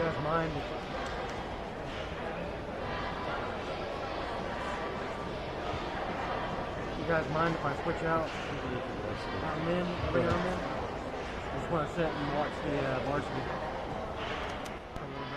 guys mind? You guys mind if I switch out? I'm in. Everything I'm in. I just want to sit and watch the varsity for a little bit.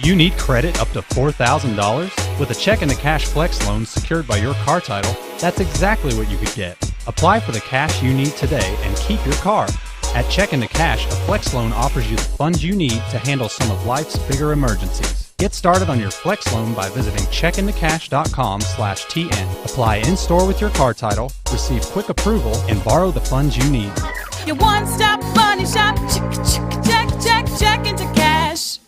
You need credit up to $4,000? With a check into cash flex loan secured by your car title, that's exactly what you could get. Apply for the cash you need today and keep your car. At Check into Cash, a flex loan offers you the funds you need to handle some of life's bigger emergencies. Get started on your flex loan by visiting checkintocash.com/TN. Apply in-store with your car title, receive quick approval, and borrow the funds you need. Your one-stop money shop. Check into cash.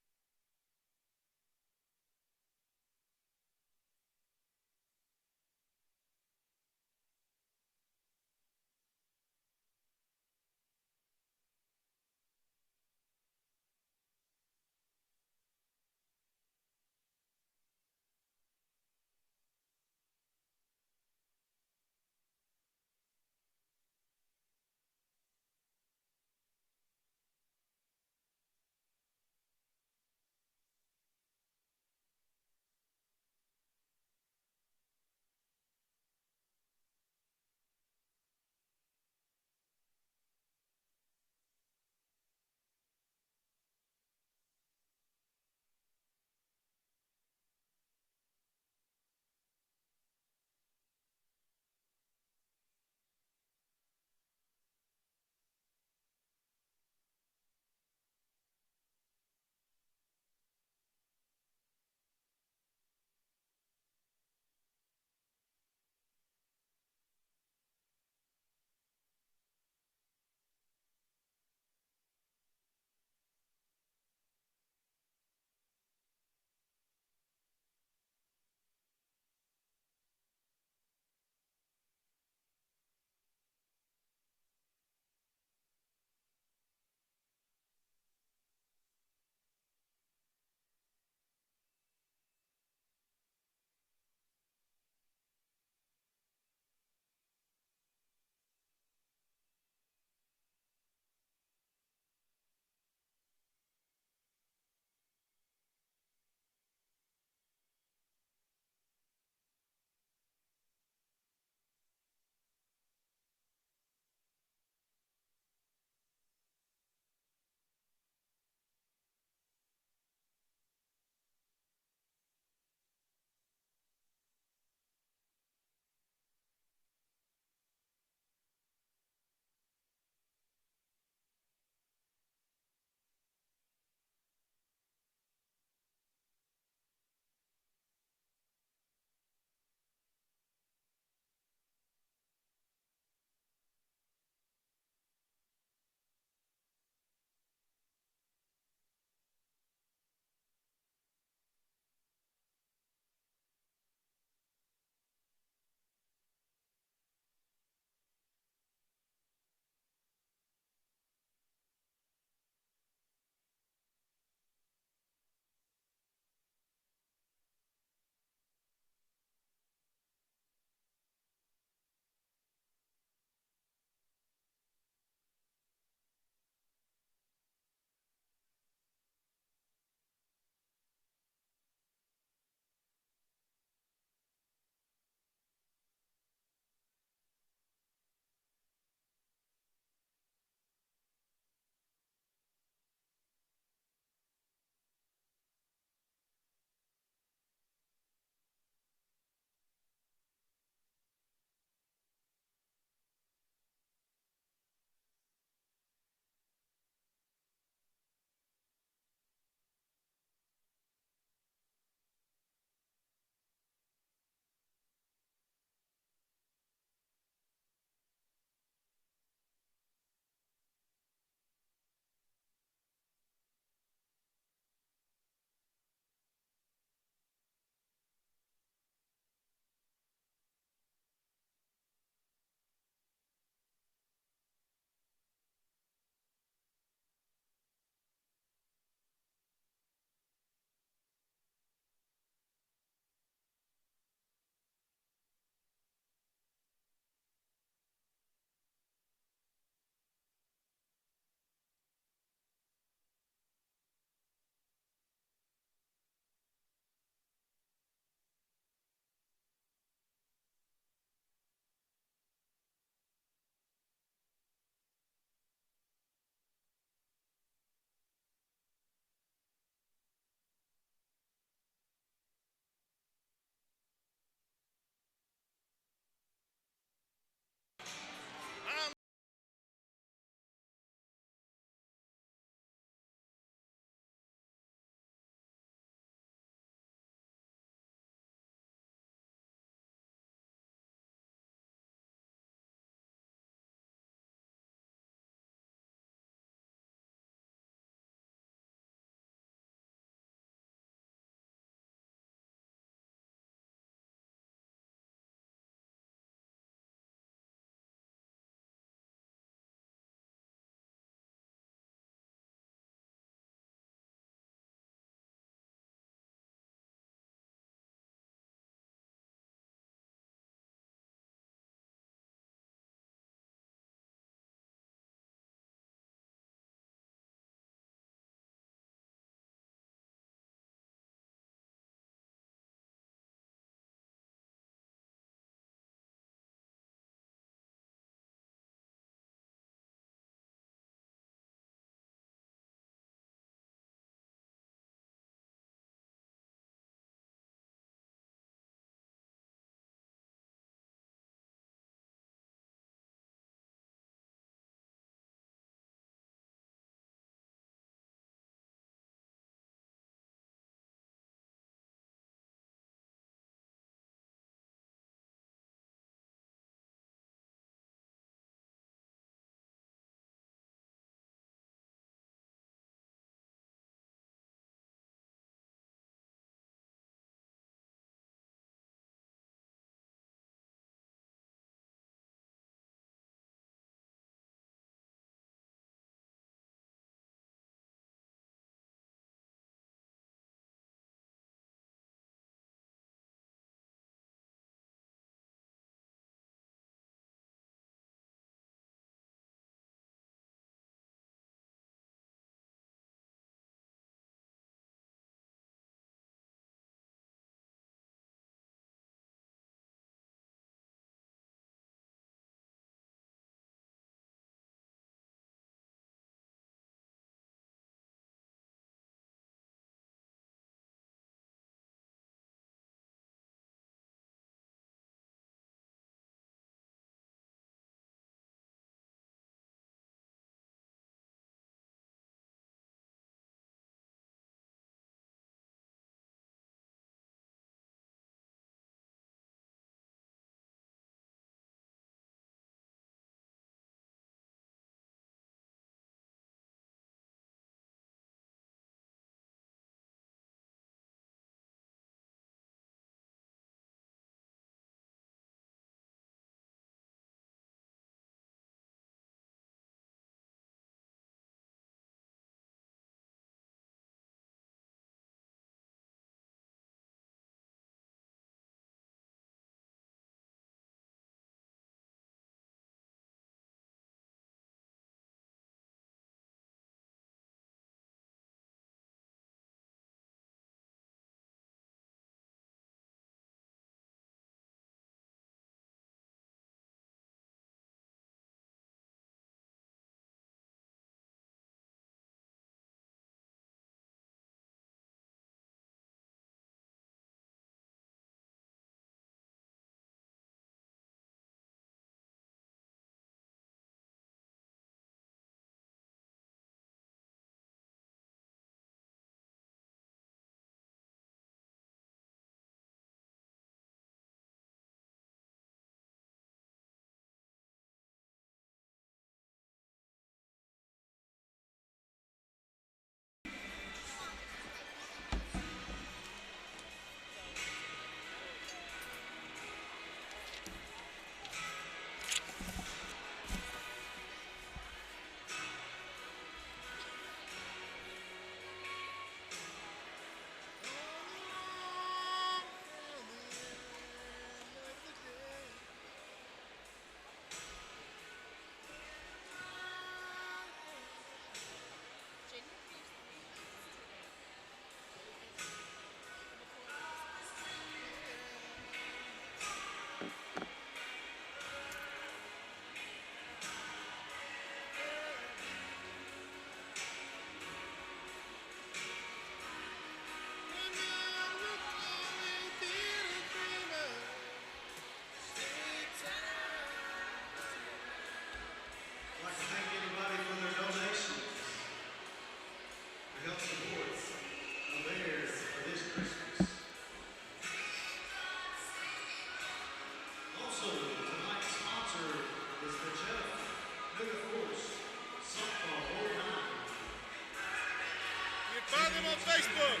Find them on Facebook.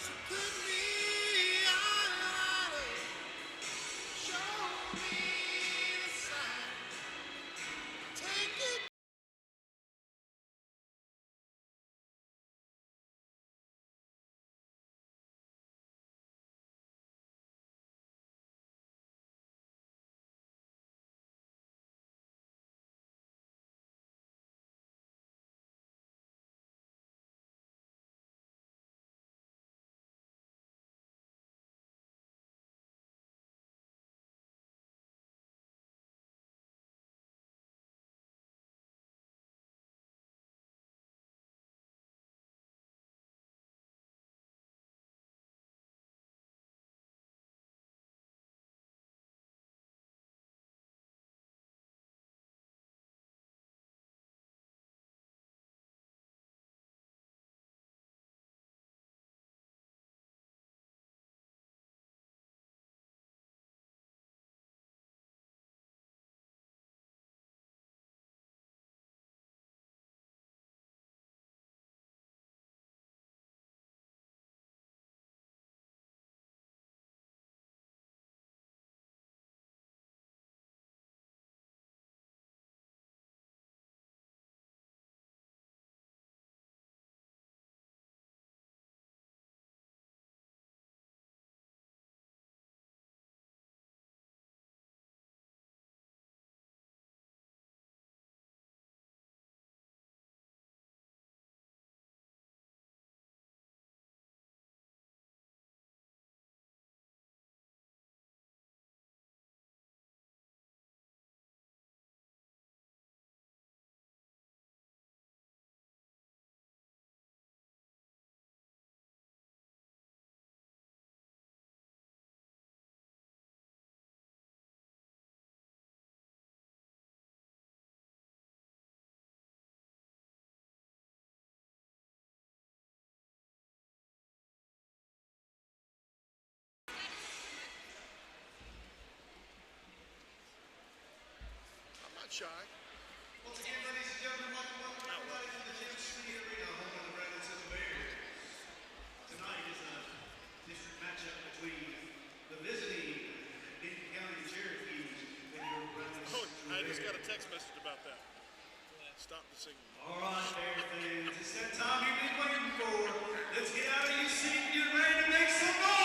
So put me on, show me the sign. Take it. I'm not shy. Once again, ladies and gentlemen, welcome everybody to the Kansas City Arena, home of the Rabbits and the Bears. Tonight is a district matchup between the visiting Benton County Cherokees and your Rabbits. Oh, I just got a text message about that. Stop the singing. All right, Bear fans, it's that time you've been waiting for. Let's get out of your seat and get ready to make some noise!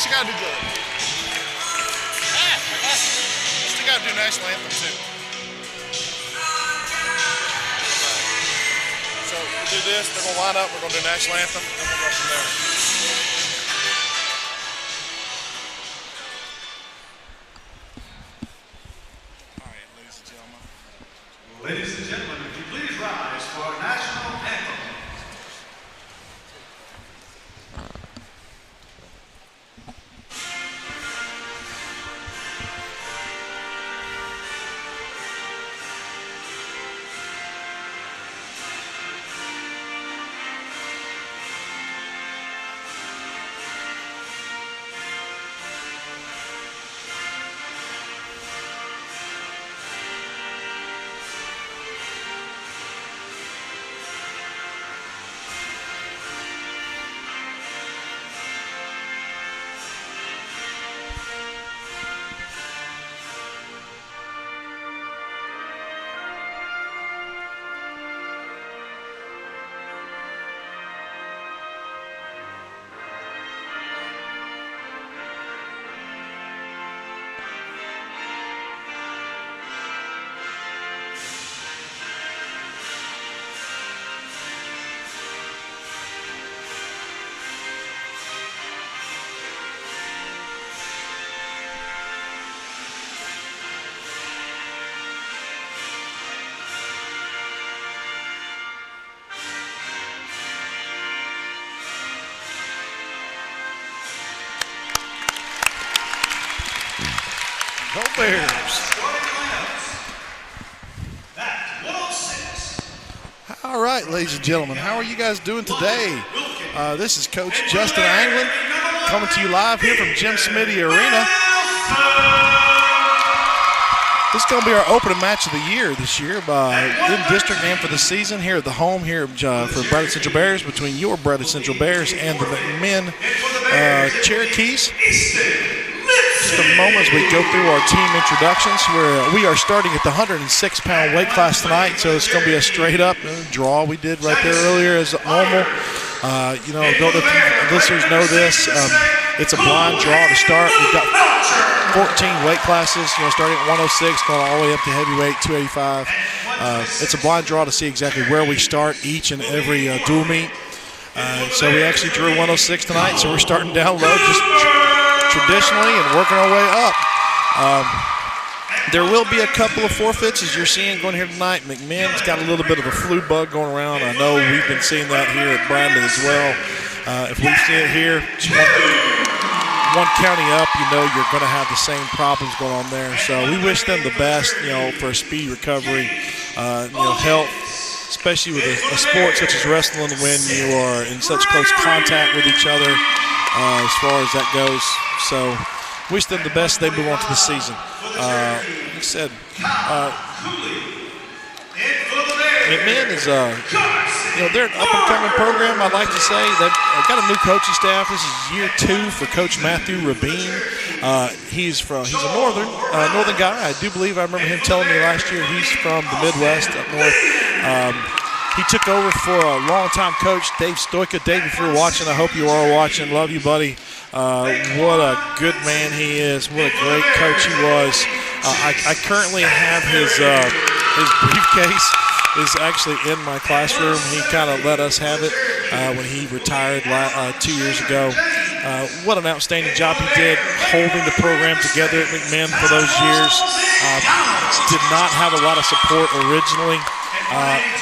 still got to do good. Still got to do national anthem too. So we'll do this. They're gonna line up. We're gonna do national anthem, and we'll go from there. All right, ladies and gentlemen. Ladies and gentlemen, if you please rise for our national anthem. Go Bears. All right, ladies and gentlemen, how are you guys doing today? This is Coach Justin Anglin coming to you live here from Jim Smitty Arena. This is going to be our opening match of the year this year, in district and for the season here at the home here for Bradley Central Bears, between your Bradley Central Bears and the McMinn Cherokees. Just a moment as we go through our team introductions. We are starting at the 106-pound weight class tonight, so it's going to be a straight-up draw we did right there earlier as normal. Don't let the listeners know this. It's a blind draw to start. We've got 14 weight classes, starting at 106, going all the way up to heavyweight, 285. It's a blind draw to see exactly where we start each and every dual meet. So we actually drew 106 tonight, so we're starting down low, just traditionally, and working our way up. There will be a couple of forfeits, as you're seeing going here tonight. McMinn's got a little bit of a flu bug going around. I know we've been seeing that here at Bradley as well. If we see it here, one county up, you're going to have the same problems going on there. So we wish them the best, for a speedy recovery, health, especially with a sport such as wrestling, when you are in such close contact with each other as far as that goes. So wish them the best as they move on to the season. Like I said, McMinn is, they're an up-and-coming program, I'd like to say. They've got a new coaching staff. This is year 2 for Coach Matthew Rabin. He's a northern guy. I do believe, I remember him telling me last year, he's from the Midwest up north. He took over for a longtime coach, Dave Stoika. Dave, if you're watching, I hope you are watching. Love you, buddy. What a good man he is. What a great coach he was. I currently have his briefcase is actually in my classroom. He kind of let us have it when he retired 2 years ago. What an outstanding job he did holding the program together at McMinn for those years. Did not have a lot of support originally.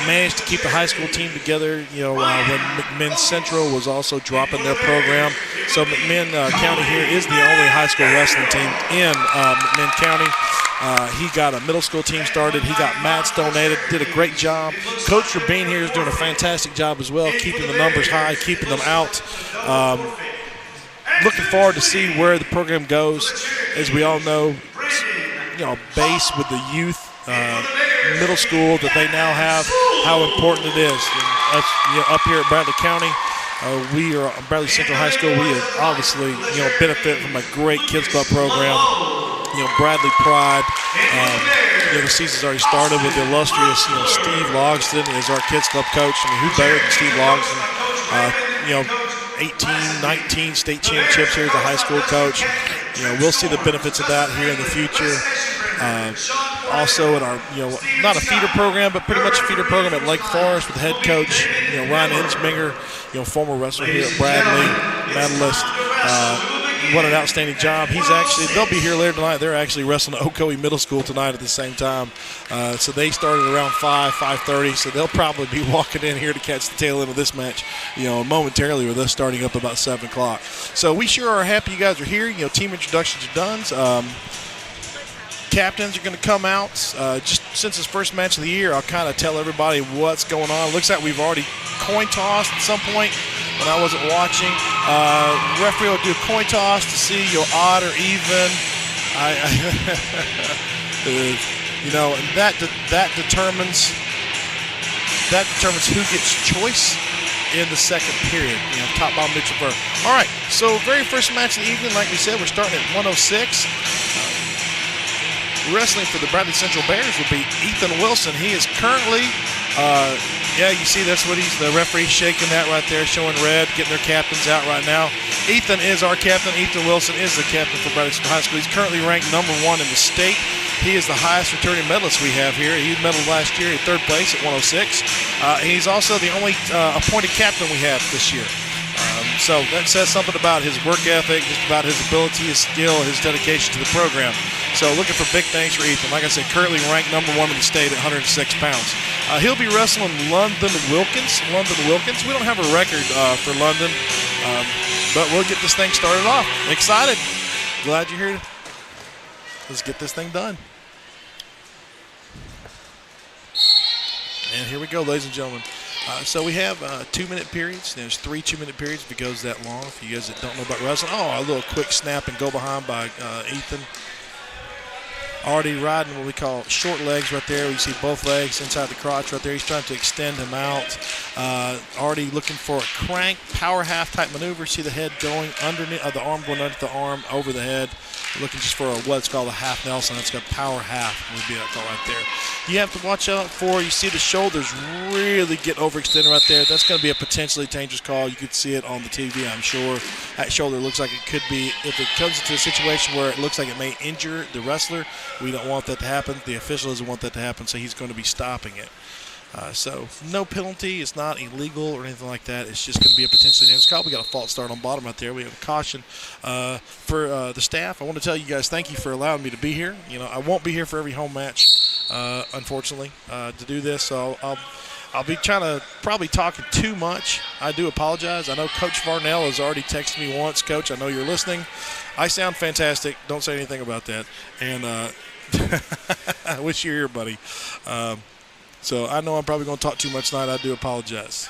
Managed to keep the high school team together, when McMinn Central was also dropping their program. So McMinn County here is the only high school wrestling team in McMinn County. He got a middle school team started. He got mats donated, did a great job. Coach Rabin here is doing a fantastic job as well, keeping the numbers high, keeping them out. Looking forward to see where the program goes. As we all know, base with the youth middle school that they now have, how important it is. And us, up here at Bradley County, we are Bradley Central High School. We have obviously, benefit from a great kids club program. Bradley Pride. The season's already started with the illustrious, Steve Logston is our kids club coach. I mean, who better than Steve Logston? 18, 19 state championships here as a high school coach. We'll see the benefits of that here in the future. Also in our, not a feeder program, but pretty much a feeder program at Lake Forest with the head coach, Ron Insminger, former wrestler here at Bradley, medalist. What an outstanding job. They'll be here later tonight. They're actually wrestling at Ocoee Middle School tonight at the same time. So they started around 5:30, so they'll probably be walking in here to catch the tail end of this match, momentarily with us starting up about 7 o'clock. So we sure are happy you guys are here. Team introductions are done. Captains are going to come out. Just since it's first match of the year, I'll kind of tell everybody what's going on. It looks like we've already coin tossed at some point when I wasn't watching. Referee will do a coin toss to see odd or even. That determines who gets choice in the second period. Top bottom neutral burr. All right. So very first match of the evening, like we said, we're starting at 106. Wrestling for the Bradley Central Bears will be Ethan Wilson. He is currently, you see that's what the referee shaking that right there, showing red, getting their captains out right now. Ethan is our captain. Ethan Wilson is the captain for Bradley Central High School. He's currently ranked number 1 in the state. He is the highest returning medalist we have here. He medaled last year in 3rd place at 106. He's also the only appointed captain we have this year. So that says something about his work ethic, just about his ability, his skill, his dedication to the program. So looking for big things for Ethan. Like I said, currently ranked number 1 in the state at 106 pounds. He'll be wrestling London Wilkins. We don't have a record for London, but we'll get this thing started off. Excited. Glad you're here. Let's get this thing done. And here we go, ladies and gentlemen. So we have 2-minute periods. There's 3 2-minute periods if it goes that long. For you guys that don't know about wrestling. A little quick snap and go behind by Ethan. Already riding what we call short legs right there. You see both legs inside the crotch right there. He's trying to extend him out. Already looking for a crank, power half type maneuver. See the head going underneath, the arm going under the arm, over the head. Looking just for what's called a half Nelson. That's got power half would be that call right there. You have to watch out for, you see the shoulders really get overextended right there. That's going to be a potentially dangerous call. You could see it on the TV, I'm sure. That shoulder looks like it could be, if it comes into a situation where it looks like it may injure the wrestler, we don't want that to happen. The official doesn't want that to happen, so he's going to be stopping it. So no penalty. It's not illegal or anything like that. It's just going to be a potentially dangerous call. We got a false start on bottom right there. We have a caution for the staff. I want to tell you guys thank you for allowing me to be here. I won't be here for every home match, unfortunately, to do this. So I'll be trying to probably talking too much. I do apologize. I know Coach Varnell has already texted me once. Coach, I know you're listening. I sound fantastic. Don't say anything about that. And I wish you were here, buddy. So I know I'm probably going to talk too much tonight. I do apologize.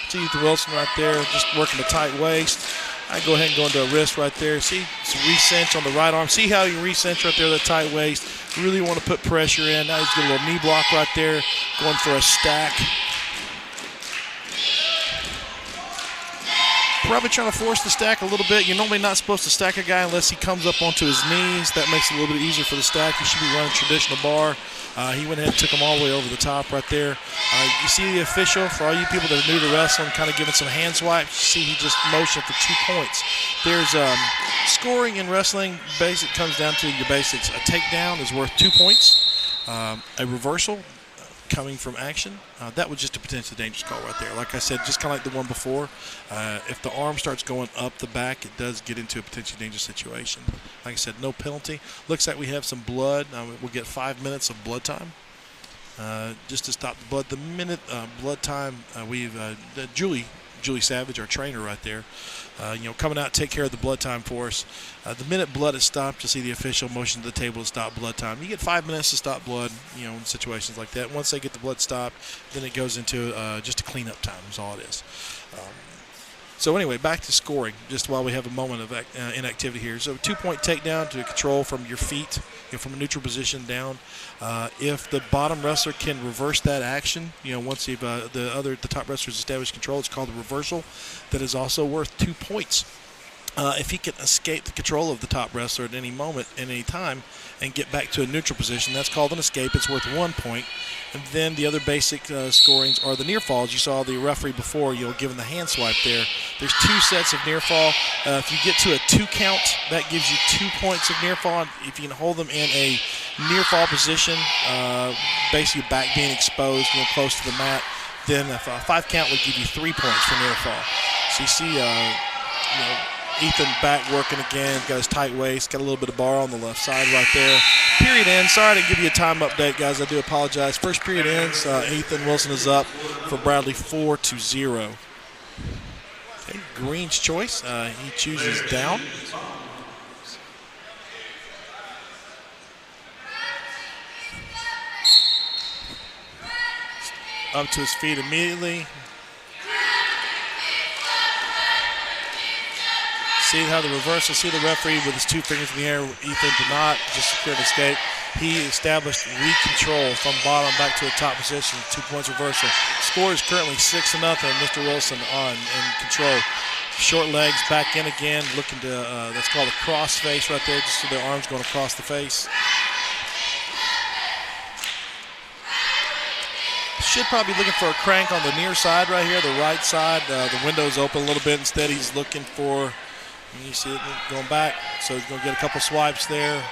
See Ethan Wilson right there, just working the tight waist. I go ahead and go into a wrist right there. See, it's a recinch on the right arm. See how you recinch right there, that tight waist. Really want to put pressure in. Now he's got a little knee block right there, going for a stack. Probably trying to force the stack a little bit. You're normally not supposed to stack a guy unless he comes up onto his knees. That makes it a little bit easier for the stack. He should be running traditional bar. He went ahead and took him all the way over the top right there. You see the official, for all you people that are new to wrestling, kind of giving some hand swipes. You see he just motioned for 2 points. There's scoring in wrestling. Basic comes down to your basics. A takedown is worth 2 points. A reversal coming from action, that was just a potentially dangerous call right there. Like I said, just kind of like the one before, if the arm starts going up the back, it does get into a potentially dangerous situation. Like I said, no penalty. Looks like we have some blood. We'll get 5 minutes of blood time just to stop the blood. The minute blood time, we've Julie Savage, our trainer right there, coming out to take care of the blood time for us. The minute blood is stopped, you see the official motion to the table to stop blood time. You get 5 minutes to stop blood, in situations like that. Once they get the blood stopped, then it goes into just a cleanup time is all it is. So anyway, back to scoring, just while we have a moment of inactivity here. So 2-point takedown to control from your feet, from a neutral position down. If the bottom wrestler can reverse that action, once the top wrestler's established control, it's called a reversal. That is also worth 2 points. if he can escape the control of the top wrestler at any moment, at any time, and get back to a neutral position, that's called an escape. It's worth 1 point. And then the other basic scorings are the near falls. You saw the referee before, given the hand swipe there. There's 2 sets of near fall. If you get to a 2 count, that gives you 2 points of near fall. If you can hold them in a near fall position, basically back being exposed, close to the mat, then a 5 count would give you 3 points for near fall. So you see, Ethan back working again, got his tight waist, got a little bit of bar on the left side right there. Period ends. Sorry I didn't give you a time update, guys. I do apologize. First period ends. Ethan Wilson is up for Bradley 4-0. Okay, Green's choice. He chooses down. Up to his feet immediately. See how the reversal, see the referee with his 2 fingers in the air. Ethan did not just secure an escape. He established re-control from bottom back to a top position, 2 points reversal. Score is currently 6-0. Mr. Wilson on in control. Short legs back in again, looking to, that's called a cross face right there, just so their arms going across the face. Should probably be looking for a crank on the near side right here, the right side. The window's open a little bit. Instead, he's looking for, you see it going back, so he's going to get a couple swipes there.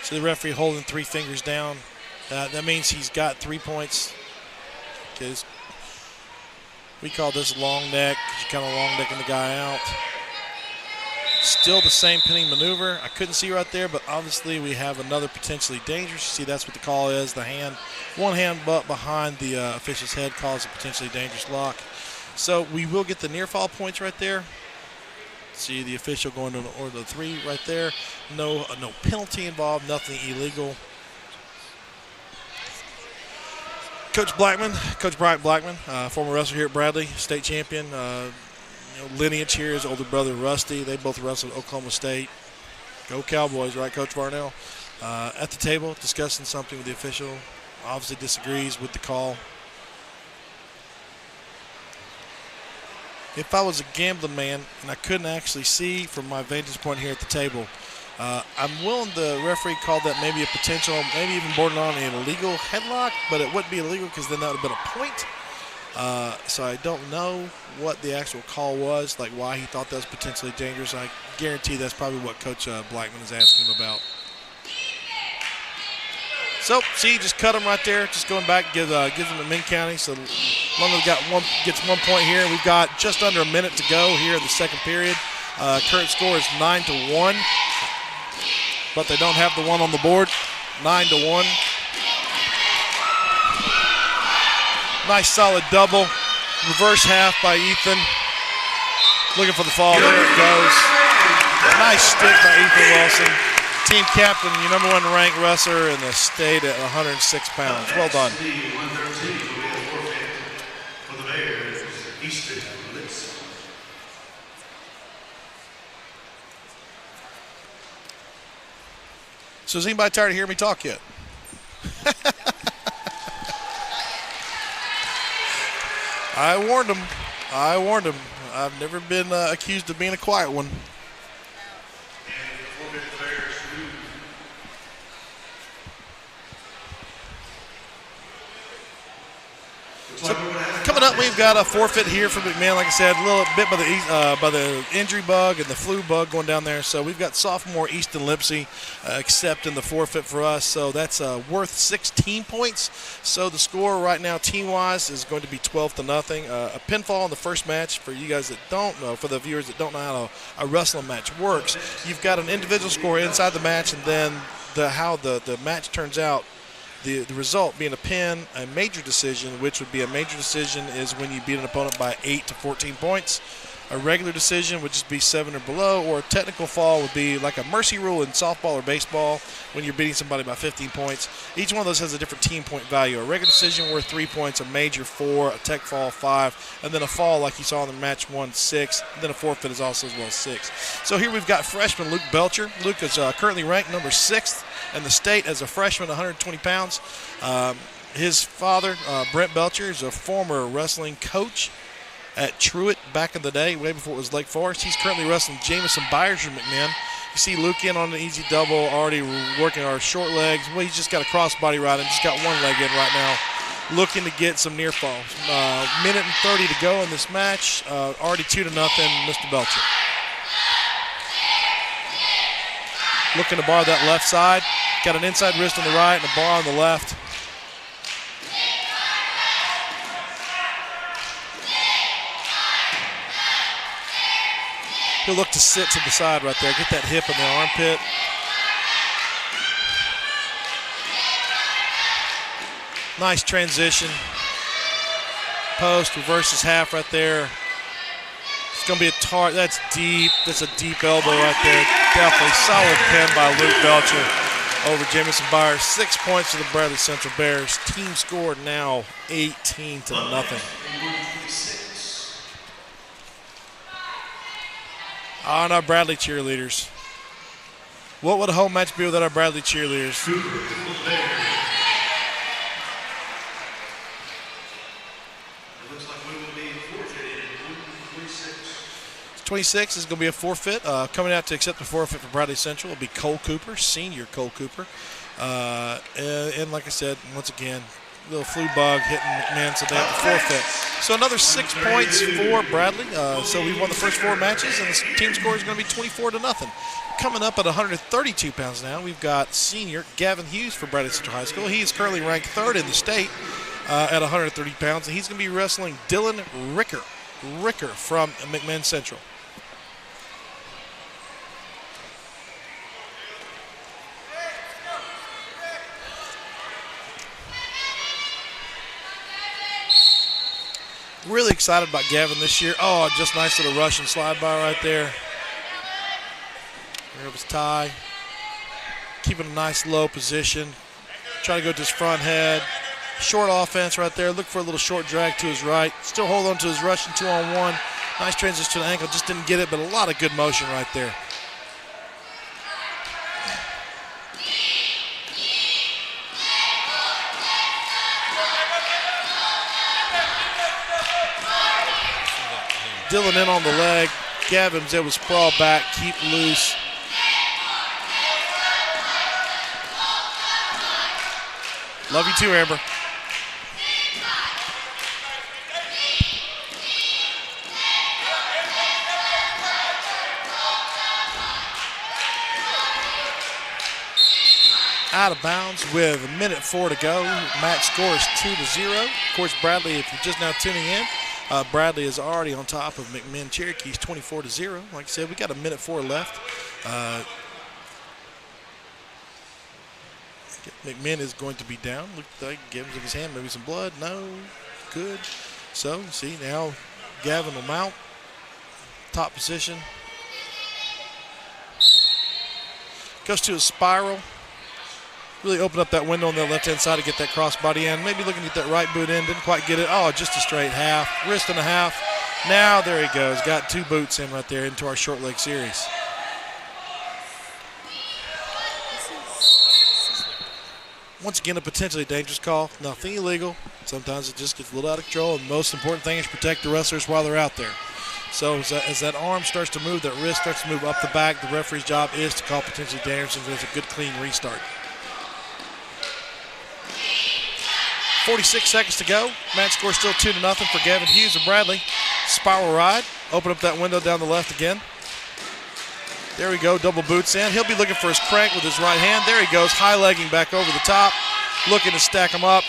So the referee holding 3 fingers down. That means he's got 3 points. Okay, we call this long neck because you're kind of long necking the guy out. Still the same pinning maneuver. I couldn't see right there, but obviously we have another potentially dangerous. You see, that's what the call is. The hand, one hand but behind the official's head calls a potentially dangerous lock. So we will get the near fall points right there. See the official going to the order of 3 right there. No penalty involved, nothing illegal. Coach Bryant Blackman, former wrestler here at Bradley, state champion. Lineage here, his older brother Rusty. They both wrestled at Oklahoma State. Go Cowboys, right, Coach Varnell? At the table, discussing something with the official. Obviously disagrees with the call. If I was a gambling man and I couldn't actually see from my vantage point here at the table, I'm willing the referee called that maybe a potential, maybe even borderline an illegal headlock, but it wouldn't be illegal because then that would have been a point. So I don't know what the actual call was, like why he thought that was potentially dangerous. I guarantee that's probably what Coach Blackman is asking him about. So, see, just cut him right there. Just going back, gives him McMinn County. So London gets 1 point here. We've got just under a minute to go here in the second period. Current score is 9-1, but they don't have the 1 on the board. 9-1. Nice solid double. Reverse half by Ethan. Looking for the fall. There it goes. Nice stick by Ethan Wilson. Team captain, your number 1 ranked wrestler in the state at 106 pounds. Well done. So is anybody tired of hearing me talk yet? I warned him. I've never been accused of being a quiet one. So coming up, we've got a forfeit here for McMinn. Like I said, a little bit by the injury bug and the flu bug going down there. So we've got sophomore Easton Lipsey accepting the forfeit for us. So that's worth 16 points. So the score right now, team-wise, is going to be 12-0. A pinfall in the first match, for you guys that don't know, for the viewers that don't know how a wrestling match works, you've got an individual score inside the match, and then how the match turns out. The result being a pin, a major decision, which would be a major decision is when you beat an opponent by 8 to 14 points. A regular decision would just be 7 or below, or a technical fall would be like a mercy rule in softball or baseball when you're beating somebody by 15 points. Each one of those has a different team point value. A regular decision worth 3 points, a major 4, a tech fall 5, and then a fall like you saw in the match 1, 6, and then a forfeit is also as well as 6. So here we've got freshman Luke Belcher. Luke is currently ranked number 6th in the state as a freshman, 120 pounds. His father, Brent Belcher, is a former wrestling coach at Truett back in the day, way before it was Lake Forest. He's currently wrestling Jamison Byers from McMinn. You see Luke in on an easy double, already working our short legs. Well, he's just got a crossbody ride and just got one leg in right now, looking to get some near falls. Minute and 30 to go in this match. Already 2-0, Mr. Belcher. Looking to bar that left side. Got an inside wrist on the right and a bar on the left. He'll look to sit to the side right there, get that hip in the armpit. Nice transition. Post, reverses half right there. It's going to be a tart. That's deep. That's a deep elbow right there. Definitely solid pin by Luke Belcher over Jamison Byers. 6 points for the Bradley Central Bears. Team score now 18-0. On our Bradley cheerleaders. What would a home match be without our Bradley cheerleaders? Looks like we will be forfeited in 26. 26 is going to be a forfeit. Coming out to accept the forfeit for Bradley Central will be Cole Cooper, senior Cole Cooper. And like I said, once again, little flu bug hitting McMinn, so they have to forfeit. So another 6 points for Bradley. So we won the first 4 matches, and the team score is going to be 24-0. Coming up at 132 pounds now, we've got senior Gavin Hughes for Bradley Central High School. He is currently ranked 3rd in the state at 130 pounds, and he's going to be wrestling Dylan Ricker from McMinn Central. Really excited about Gavin this year. Oh, just nice little Russian slide by right there. There was Ty. Keeping a nice low position. Trying to go to his front head. Short offense right there. Look for a little short drag to his right. Still hold on to his Russian 2-on-1. Nice transition to the ankle. Just didn't get it, but a lot of good motion right there. Dylan in on the leg. Gavin's able to sprawl back, keep loose. Love you too, Amber. Out of bounds with 1:04 to go. Match score is 2-0. Of course, Bradley, if you're just now tuning in, Bradley is already on top of McMinn Cherokees 24-0. Like I said, we got 1:04 left. McMinn is going to be down. Look like gives him his hand, maybe some blood. No, good. So see now, Gavin will mount. Top position. Goes to a spiral. Really open up that window on the left-hand side to get that crossbody in. Maybe looking to get that right boot in. Didn't quite get it. Oh, just a straight half. Wrist and a half. Now there he goes. Got 2 boots in right there into our short leg series. Once again, a potentially dangerous call. Nothing illegal. Sometimes it just gets a little out of control. And the most important thing is protect the wrestlers while they're out there. So as that arm starts to move, that wrist starts to move up the back, the referee's job is to call potentially dangerous and there's a good, clean restart. 46 seconds to go. Match score still 2-0 for Gavin Hughes and Bradley. Spiral ride. Open up that window down the left again. There we go. Double boots in. He'll be looking for his crank with his right hand. There he goes. High legging back over the top. Looking to stack him up.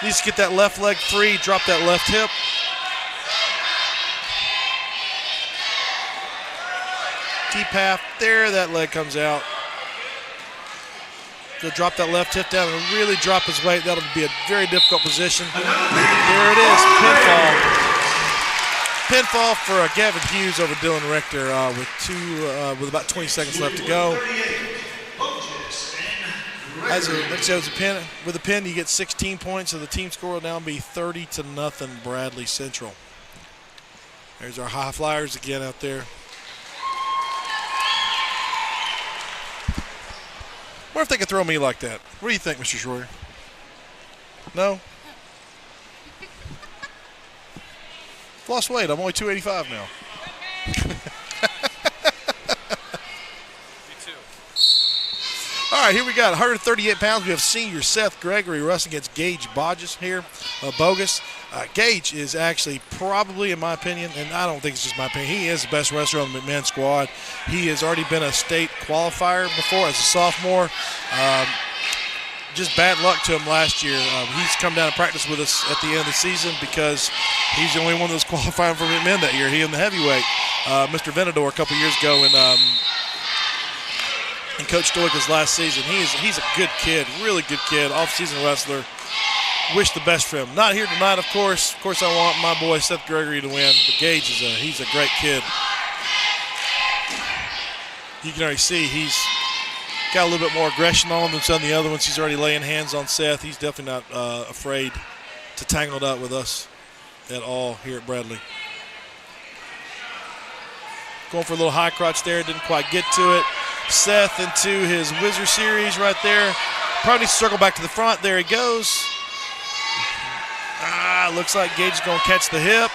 Needs to get that left leg free. Drop that left hip. Deep half. There, that leg comes out. He'll drop that left hip down and really drop his weight. That'll be a very difficult position. There it is, pinfall. Pinfall for Gavin Hughes over Dylan Richter with about 20 seconds left to go. With a pin, you get 16 points, so the team score will now be 30-0 Bradley Central. There's our high flyers again out there. What if they could throw me like that? What do you think, Mr. Schroyer? No? Lost weight. I'm only 285 now. All right, here we got 138 pounds. We have senior Seth Gregory wrestling against Gage Bogus here. Bogus. Gage is actually probably, in my opinion, and I don't think it's just my opinion, he is the best wrestler on the McMinn squad. He has already been a state qualifier before as a sophomore. Just bad luck to him last year. He's come down and practiced with us at the end of the season because he's the only one that was qualifying for McMinn that year. He in the heavyweight. Mr. Venador a couple years ago in Coach Stoica's last season. He's a good kid, really good kid, off-season wrestler. Wish the best for him. Not here tonight, of course. Of course, I want my boy Seth Gregory to win, but Gage he's a great kid. You can already see he's got a little bit more aggression on him than some of the other ones. He's already laying hands on Seth. He's definitely not afraid to tangle it up with us at all here at Bradley. Going for a little high crotch there, didn't quite get to it. Seth into his Wizard Series right there. Probably needs to circle back to the front. There he goes. Looks like Gage is going to catch the hip.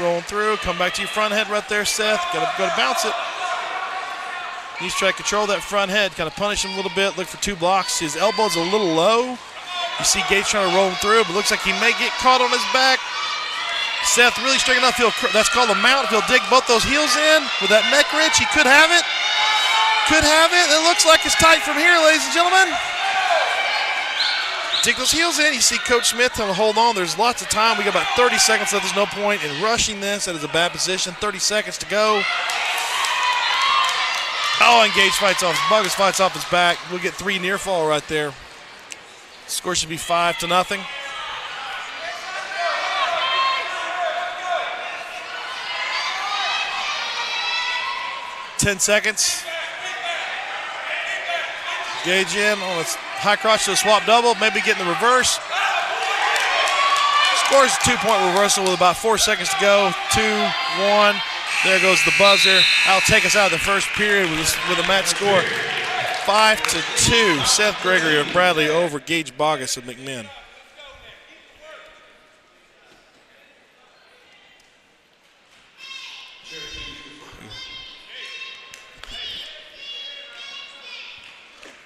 Rolling through. Come back to your front head right there, Seth. Got to bounce it. Needs to try to control that front head. Kind of punish him a little bit. Look for 2 blocks. His elbow's a little low. You see Gage trying to roll him through, but looks like he may get caught on his back. Seth really straight enough. That's called a mount. If he'll dig both those heels in with that neck wrench, he could have it. Could have it. It looks like it's tight from here, ladies and gentlemen. Dig those heels in. You see Coach Smith trying to hold on. There's lots of time. We got about 30 seconds left. There's no point in rushing this. That is a bad position. 30 seconds to go. Oh, and Gage fights off. Bogus fights off his back. We'll get 3 near fall right there. Score should be 5-0. Ten seconds. Gage in on its high crotch to a swap double, maybe getting the reverse. Scores a 2-point reversal with about 4 seconds to go. 2-1. There goes the buzzer. That'll take us out of the first period with a match score 5-2. Seth Gregory of Bradley over Gage Bogus of McMinn.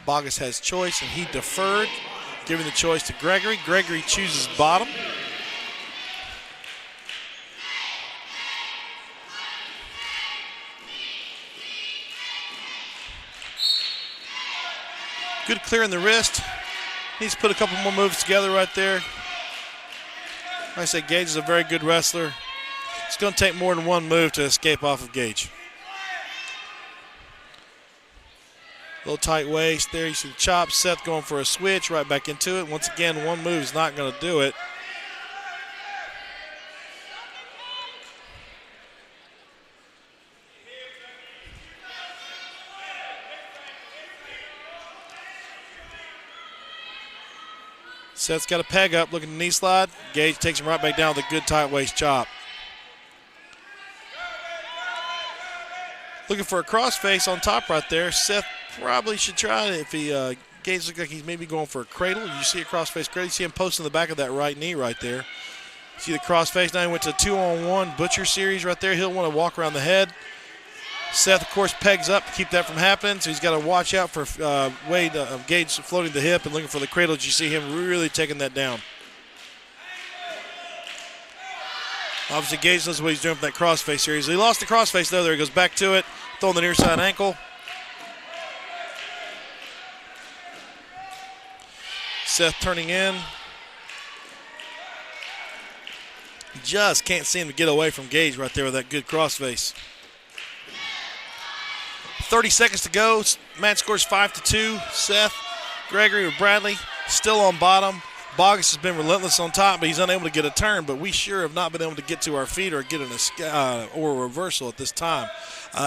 Bogus has choice, and he deferred, giving the choice to Gregory. Gregory chooses bottom. Good clear in the wrist. Needs to put a couple more moves together right there. Like I said, Gage is a very good wrestler. It's going to take more than one move to escape off of Gage. Little tight waist there. You see the chop. Seth going for a switch right back into it. Once again, one move is not going to do it. Seth's got a peg up, looking to knee slide. Gage takes him right back down with a good tight waist chop. Looking for a crossface on top right there. Seth probably should try it if he Gage looks like he's maybe going for a cradle. You see a crossface cradle. You see him posting the back of that right knee right there. See the crossface. Now he went to a 2-on-1 Butcher Series right there. He'll want to walk around the head. Seth, of course, pegs up to keep that from happening, so he's got to watch out for Gage floating the hip and looking for the cradle. You see him really taking that down. Obviously, Gage knows what he's doing from that crossface series. He lost the crossface, though. There he goes back to it, throwing the near side ankle. Seth turning in. Just can't seem to get away from Gage right there with that good crossface. 30 seconds to go. Match scores 5-2. Seth Gregory with Bradley still on bottom. Bogus has been relentless on top, but he's unable to get a turn. But we sure have not been able to get to our feet or get a reversal at this time.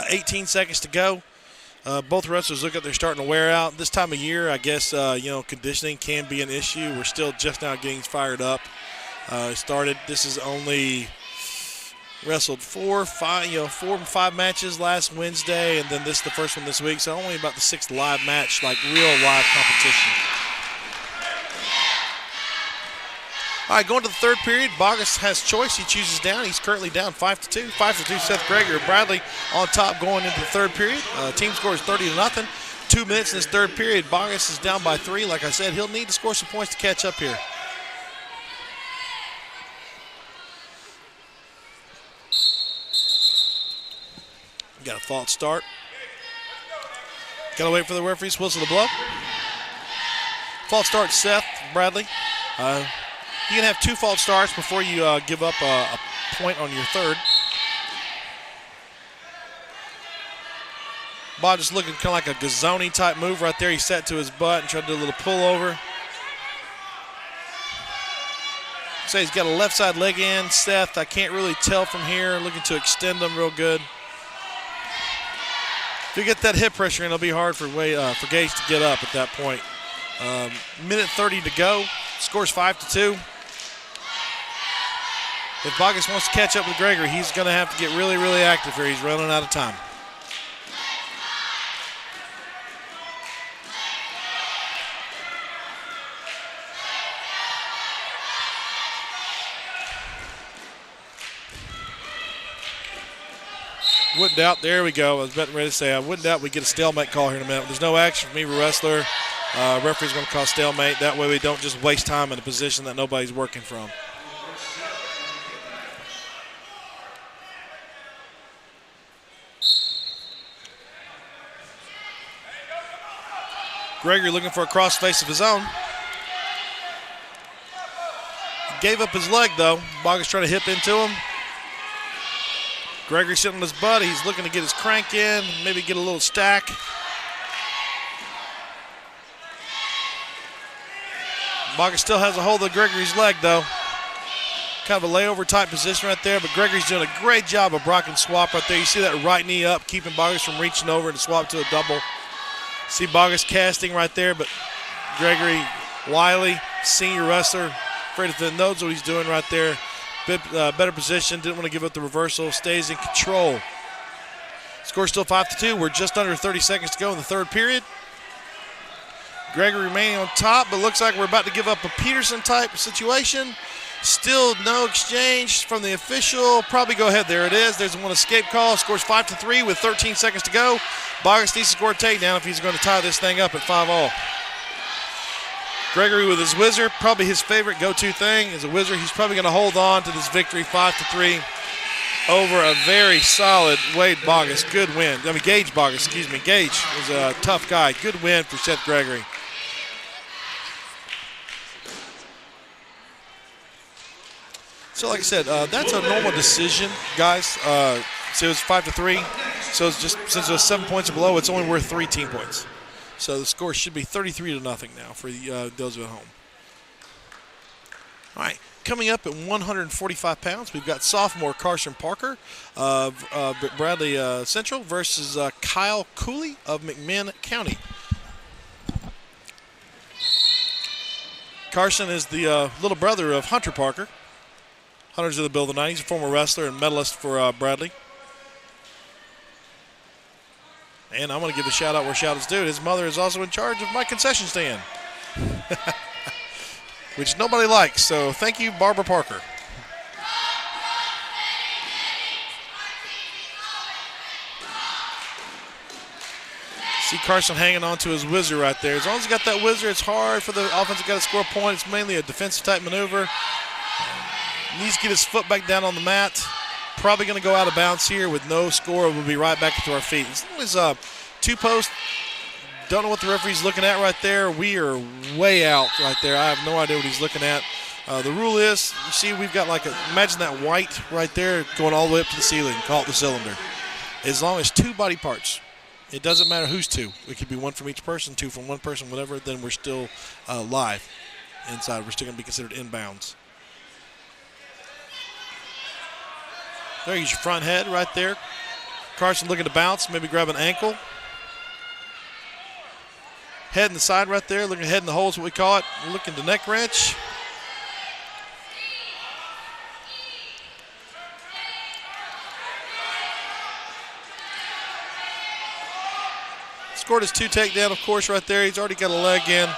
18 seconds to go. Both wrestlers look like they're starting to wear out. This time of year, I guess, conditioning can be an issue. We're still just now getting fired up. This is only wrestled 4 and 5 matches last Wednesday, and then this is the first one this week. So only about the 6th live match, like real live competition. All right, going to the third period. Bogus has choice. He chooses down. He's currently down 5-2. 5-2. Seth Gregory Bradley on top going into the third period. Team score is 30-0. 2 minutes in this third period. Bogus is down by 3. Like I said, he'll need to score some points to catch up here. Got a false start. Got to wait for the referee's whistle to blow. False start, Seth Bradley. You can have 2 false starts before you give up a point on your third. Bob just looking kind of like a Gazzoni type move right there. He sat to his butt and tried to do a little pullover. So he's got a left side leg in. Seth, I can't really tell from here. Looking to extend them real good. If you get that hip pressure in, it'll be hard for Gage to get up at that point. Minute 30 to go. Score's 5-2. If Bogus wants to catch up with Gregory, he's going to have to get really, really active here. He's running out of time. Wouldn't doubt, there we go. I was ready to say, I wouldn't doubt we get a stalemate call here in a minute. There's no action from either wrestler. Referee's going to call stalemate. That way we don't just waste time in a position that nobody's working from. Gregory looking for a cross face of his own. He gave up his leg, though. Bogus trying to hip into him. Gregory sitting on his butt. He's looking to get his crank in, maybe get a little stack. Bogus still has a hold of Gregory's leg, though. Kind of a layover type position right there, but Gregory's doing a great job of blocking swap right there. You see that right knee up, keeping Bogus from reaching over to swap to a double. See Bogus casting right there, but Gregory Wiley, senior wrestler, afraid if he knows what he's doing right there. Better position, didn't want to give up the reversal, stays in control. Score still 5-2. We're just under 30 seconds to go in the third period. Gregory remaining on top, but looks like we're about to give up a Peterson type situation. Still no exchange from the official. Probably go ahead. There it is. There's one escape call. Scores 5-3 with 13 seconds to go. Bogus needs to score a takedown if he's going to tie this thing up at 5-all. Gregory with his whizzer, probably his favorite go-to thing is a whizzer. He's probably going to hold on to this victory 5-3 over a very solid Wade Bogus. Good win. Gage Bogus, excuse me. Gage was a tough guy. Good win for Seth Gregory. So like I said, that's a normal decision, guys. So it was 5-3. So it's just, since it was 7 points or below, it's only worth 3 team points. So the score should be 33-0 now for those at home. All right, coming up at 145 pounds, we've got sophomore Carson Parker of Bradley Central versus Kyle Cooley of McMinn County. Carson is the little brother of Hunter Parker. Hunter's in the building tonight. He's a former wrestler and medalist for Bradley. And I'm going to give a shout-out where shout-out's due. His mother is also in charge of my concession stand, which nobody likes. So thank you, Barbara Parker. See Carson hanging on to his whizzer right there. As long as he got that whizzer, it's hard for the offensive guy to score a point. It's mainly a defensive-type maneuver. Needs to get his foot back down on the mat. Probably going to go out of bounds here with no score. We'll be right back into our feet. As long as two posts, don't know what the referee's looking at right there. We are way out right there. I have no idea what he's looking at. The rule is, you see we've got imagine that white right there going all the way up to the ceiling. Call it the cylinder. As long as 2 body parts, it doesn't matter who's 2. It could be 1 from each person, 2 from one person, whatever. Then we're still live inside. We're still going to be considered inbounds. There's your front head right there. Carson looking to bounce, maybe grab an ankle. Head in the side right there, looking head in the hole is what we call it. Looking to neck wrench. Scored his 2 takedown, of course, right there. He's already got a leg in.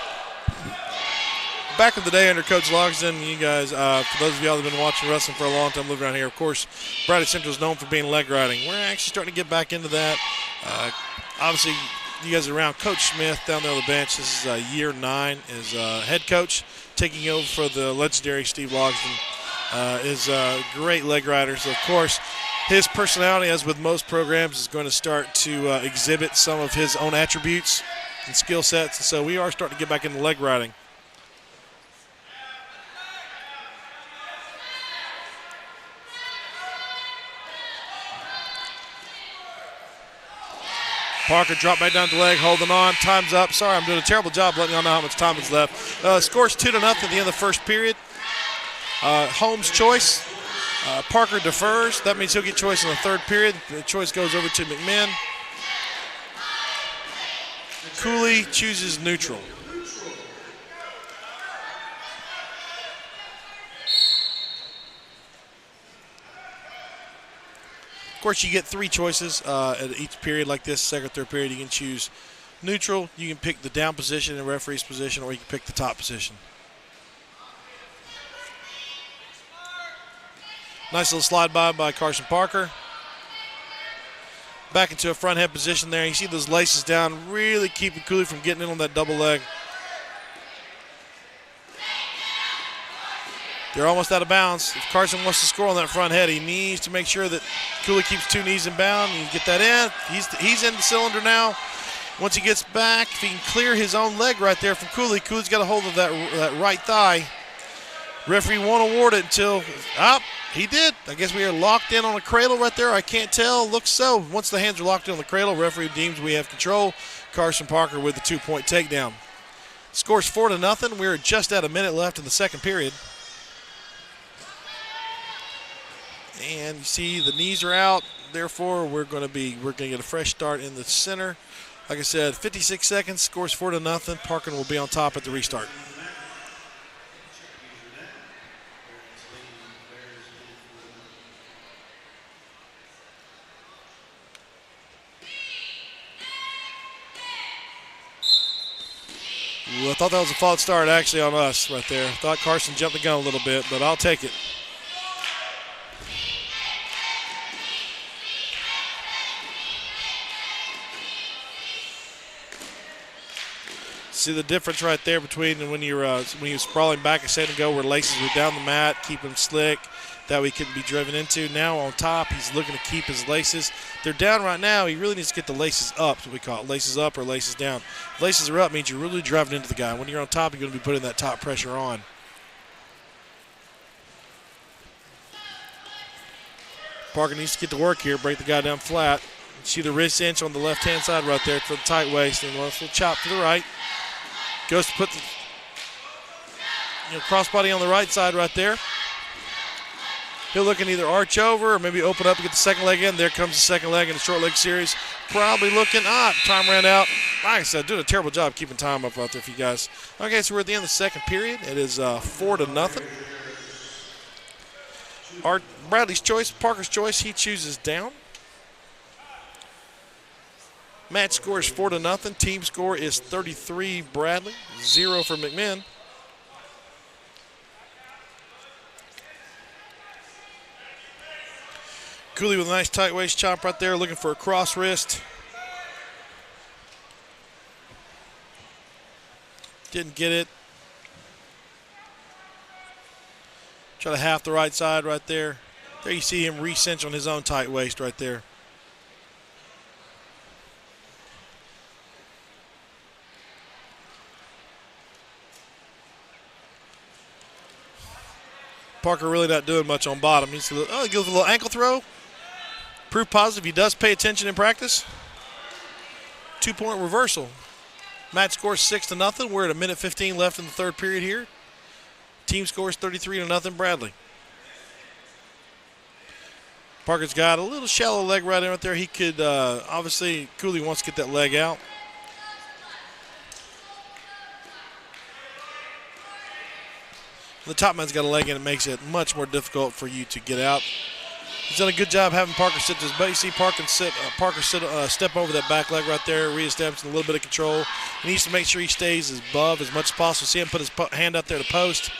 back in the day under Coach Logsdon, you guys, for those of y'all that have been watching wrestling for a long time, living around here, of course, Bradley Central is known for being leg riding. We're actually starting to get back into that. Obviously, you guys are around Coach Smith down there on the bench. This is year 9 as head coach, taking over for the legendary Steve Logsdon. Is a great leg rider. So, of course, his personality, as with most programs, is going to start to exhibit some of his own attributes and skill sets. And so we are starting to get back into leg riding. Parker dropped back down to the leg, holding on. Time's up. Sorry, I'm doing a terrible job letting y'all know how much time is left. Scores 2-0 at the end of the first period. Holmes' choice. Parker defers. That means he'll get choice in the third period. The choice goes over to McMinn. Cooley chooses neutral. Of course, you get 3 choices at each period like this, second or third period. You can choose neutral, you can pick the down position and referee's position, or you can pick the top position. Nice little slide by Carson Parker. Back into a front head position there. You see those laces down, really keeping Cooley from getting in on that double leg. They're almost out of bounds. If Carson wants to score on that front head, he needs to make sure that Cooley keeps 2 knees in bound. You get that in. He's in the cylinder now. Once he gets back, if he can clear his own leg right there from Cooley, Cooley's got a hold of that right thigh. Referee won't award it until, he did. I guess we are locked in on a cradle right there. I can't tell. Looks so. Once the hands are locked in on the cradle, referee deems we have control. Carson Parker with the 2-point takedown. Scores 4-0. We're just at a minute left in the second period. And you see the knees are out. Therefore, we're going to get a fresh start in the center. Like I said, 56 seconds. Scores 4-0. Parker will be on top at the restart. Ooh, I thought that was a false start actually on us right there. Thought Carson jumped the gun a little bit, but I'll take it. See the difference right there between when you're sprawling back a second ago where laces were down the mat, keep them slick, that way he couldn't be driven into. Now on top, he's looking to keep his laces. They're down right now. He really needs to get the laces up, what we call it, laces up or laces down. Laces are up means you're really driving into the guy. When you're on top, you're going to be putting that top pressure on. Parker needs to get to work here, break the guy down flat. See the wrist inch on the left-hand side right there for the tight waist, and a little chop to the right. Goes to put the crossbody on the right side right there. He'll look and either arch over or maybe open up and get the second leg in. There comes the second leg in the short leg series. Probably looking, time ran out. Like I said, doing a terrible job keeping time up out there for you guys. Okay, so we're at the end of the second period. It is 4-0. Bradley's choice, Parker's choice, he chooses down. Match score is 4-0. Team score is 33 Bradley, 0 for McMinn. Cooley with a nice tight waist chop right there, looking for a cross wrist. Didn't get it. Try to half the right side right there. There you see him re-cinch on his own tight waist right there. Parker really not doing much on bottom. He gives a little ankle throw. Proof positive he does pay attention in practice. 2-point reversal. Match score 6-0. We're at a minute 15 left in the third period here. Team scores 33-0 Bradley. Parker's got a little shallow leg right there. He could, obviously, Cooley wants to get that leg out. The top man's got a leg in, it makes it much more difficult for you to get out. He's done a good job having Parker sit to his base. See Parker step over that back leg right there, reestablishing a little bit of control. He needs to make sure he stays above as much as possible. See him put his hand out there to post.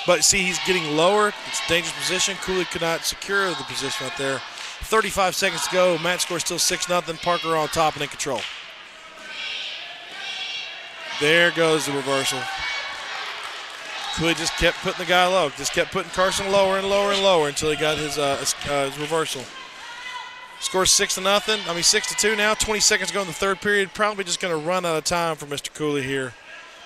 But see, he's getting lower. It's a dangerous position. Cooley could not secure the position right there. 35 seconds to go. Match score still 6-0. Parker on top and in control. There goes the reversal. Cooley just kept putting the guy low. Just kept putting Carson lower and lower and lower until he got his reversal. Score 6-2 now. 20 seconds to go in the third period. Probably just going to run out of time for Mr. Cooley here.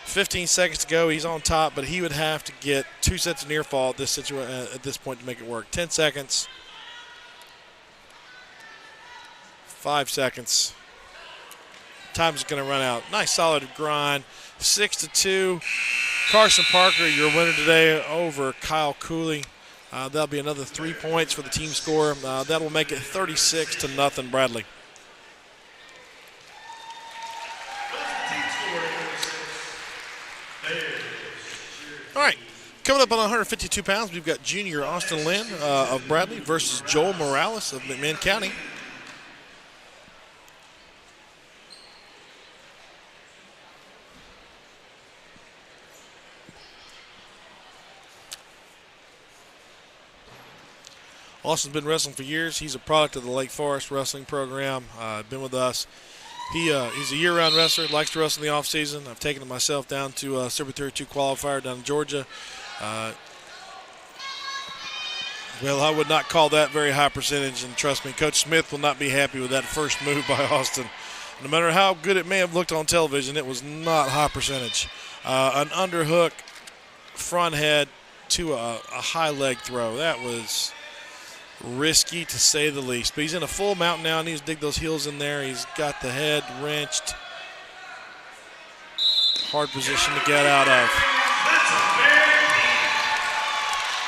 15 seconds to go. He's on top, but he would have to get 2 sets of near fall at this point to make it work. 10 seconds. 5 seconds. Time's going to run out. Nice solid grind. 6-2. Carson Parker, your winner today over Kyle Cooley. That'll be another 3 points for the team score. That'll make it 36-0 Bradley. All right, coming up on 152 pounds, we've got junior Austin Lynn of Bradley versus Joel Morales of McMinn County. Austin's been wrestling for years. He's a product of the Lake Forest wrestling program. Been with us. He's a year-round wrestler, likes to wrestle in the off-season. I've taken him myself down to Super 32 qualifier down in Georgia. Well, I would not call that very high percentage, and trust me, Coach Smith will not be happy with that first move by Austin. No matter how good it may have looked on television, it was not high percentage. An underhook front head to a high leg throw. That was risky to say the least. But he's in a full mount now. Needs to dig those heels in there. He's got the head wrenched. Hard position to get out of.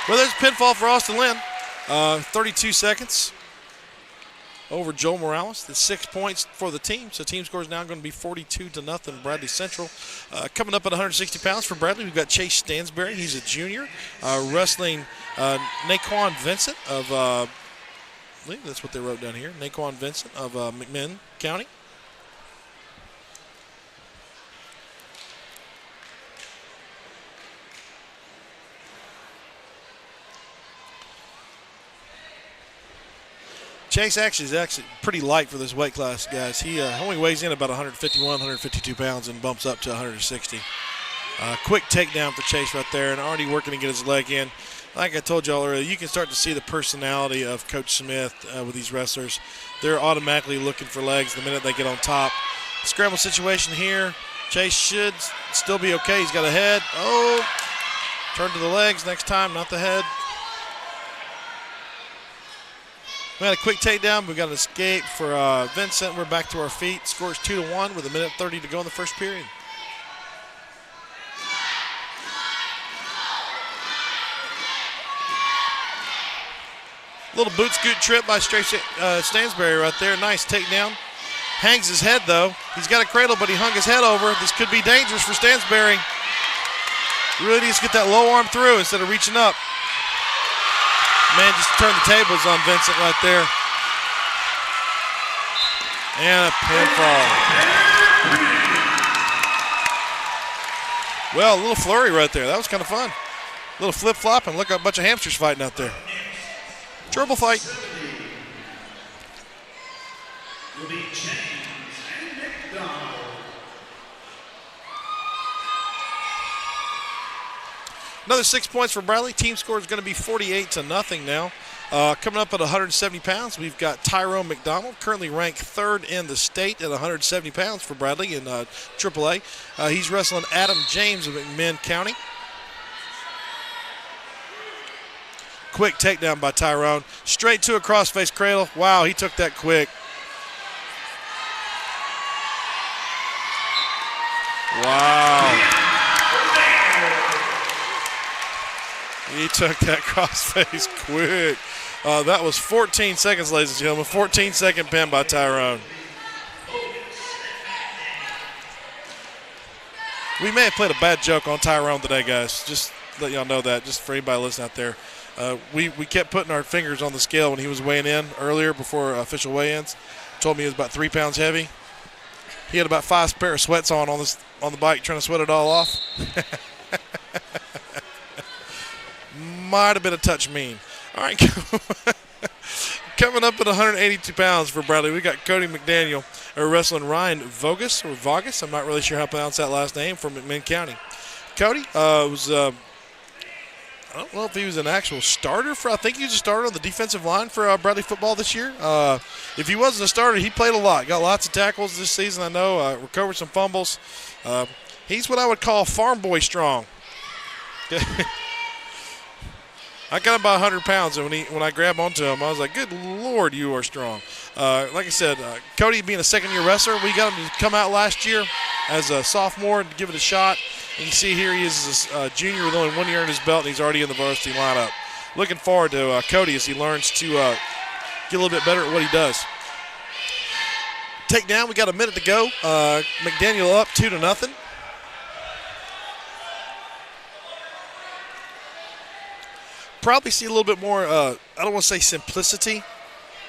Well, there's a pinfall for Austin Lynn. 32 seconds over Joel Morales. That's 6 points for the team. So team score is now going to be 42-0 Bradley Central. Coming up at 160 pounds for Bradley, we've got Chase Stansberry. He's a junior. Wrestling Naquan Vincent of, I believe that's what they wrote down here, Naquan Vincent of McMinn County. Chase is actually pretty light for this weight class, guys. He only weighs in about 151, 152 pounds and bumps up to 160. Quick takedown for Chase right there, and already working to get his leg in. Like I told y'all earlier, you can start to see the personality of Coach Smith with these wrestlers. They're automatically looking for legs the minute they get on top. Scramble situation here. Chase should still be okay. He's got a head. Oh, turn to the legs next time, not the head. We had a quick takedown. We got an escape for Vincent. We're back to our feet. Scores 2-1 with 1:30 to go in the first period. Little boot scoot trip by Stansberry right there. Nice takedown. Hangs his head though. He's got a cradle, but he hung his head over. This could be dangerous for Stansberry. Really needs to get that low arm through instead of reaching up. Man, just turned the tables on Vincent right there. And a pinfall. Well, a little flurry right there. That was kind of fun. A little flip-flop, and look at a bunch of hamsters fighting out there. Gerbil fight. Another 6 points for Bradley. Team score is going to be 48-0 now. Coming up at 170 pounds, we've got Tyrone McDonald, currently ranked 3rd in the state at 170 pounds for Bradley in AAA. He's wrestling Adam James of McMinn County. Quick takedown by Tyrone. Straight to a crossface cradle. Wow, he took that quick. Wow. He took that crossface quick. That was 14 seconds, ladies and gentlemen. 14-second pin by Tyrone. We may have played a bad joke on Tyrone today, guys. Just let y'all know that, just for anybody listening out there. we kept putting our fingers on the scale when he was weighing in earlier before official weigh-ins. Told me he was about 3 pounds heavy. He had about 5 pair of sweats on the bike, trying to sweat it all off. Might have been a touch mean. All right, coming up at 182 pounds for Bradley, we got Cody McDaniel, wrestling Ryan Vogus. I'm not really sure how to pronounce that last name, from McMinn County. Cody was, I don't know if he was an actual starter I think he was a starter on the defensive line for Bradley football this year. If he wasn't a starter, he played a lot. Got lots of tackles this season, I know. Recovered some fumbles. He's what I would call farm boy strong. I got about 100 pounds, and when I grabbed onto him, I was like, good Lord, you are strong. Like I said, Cody being a second-year wrestler, we got him to come out last year as a sophomore and give it a shot. And you see here he is a junior with only 1 year in his belt, and he's already in the varsity lineup. Looking forward to Cody as he learns to get a little bit better at what he does. Takedown, we got a minute to go. McDaniel up 2-0. Probably see a little bit more, I don't want to say simplicity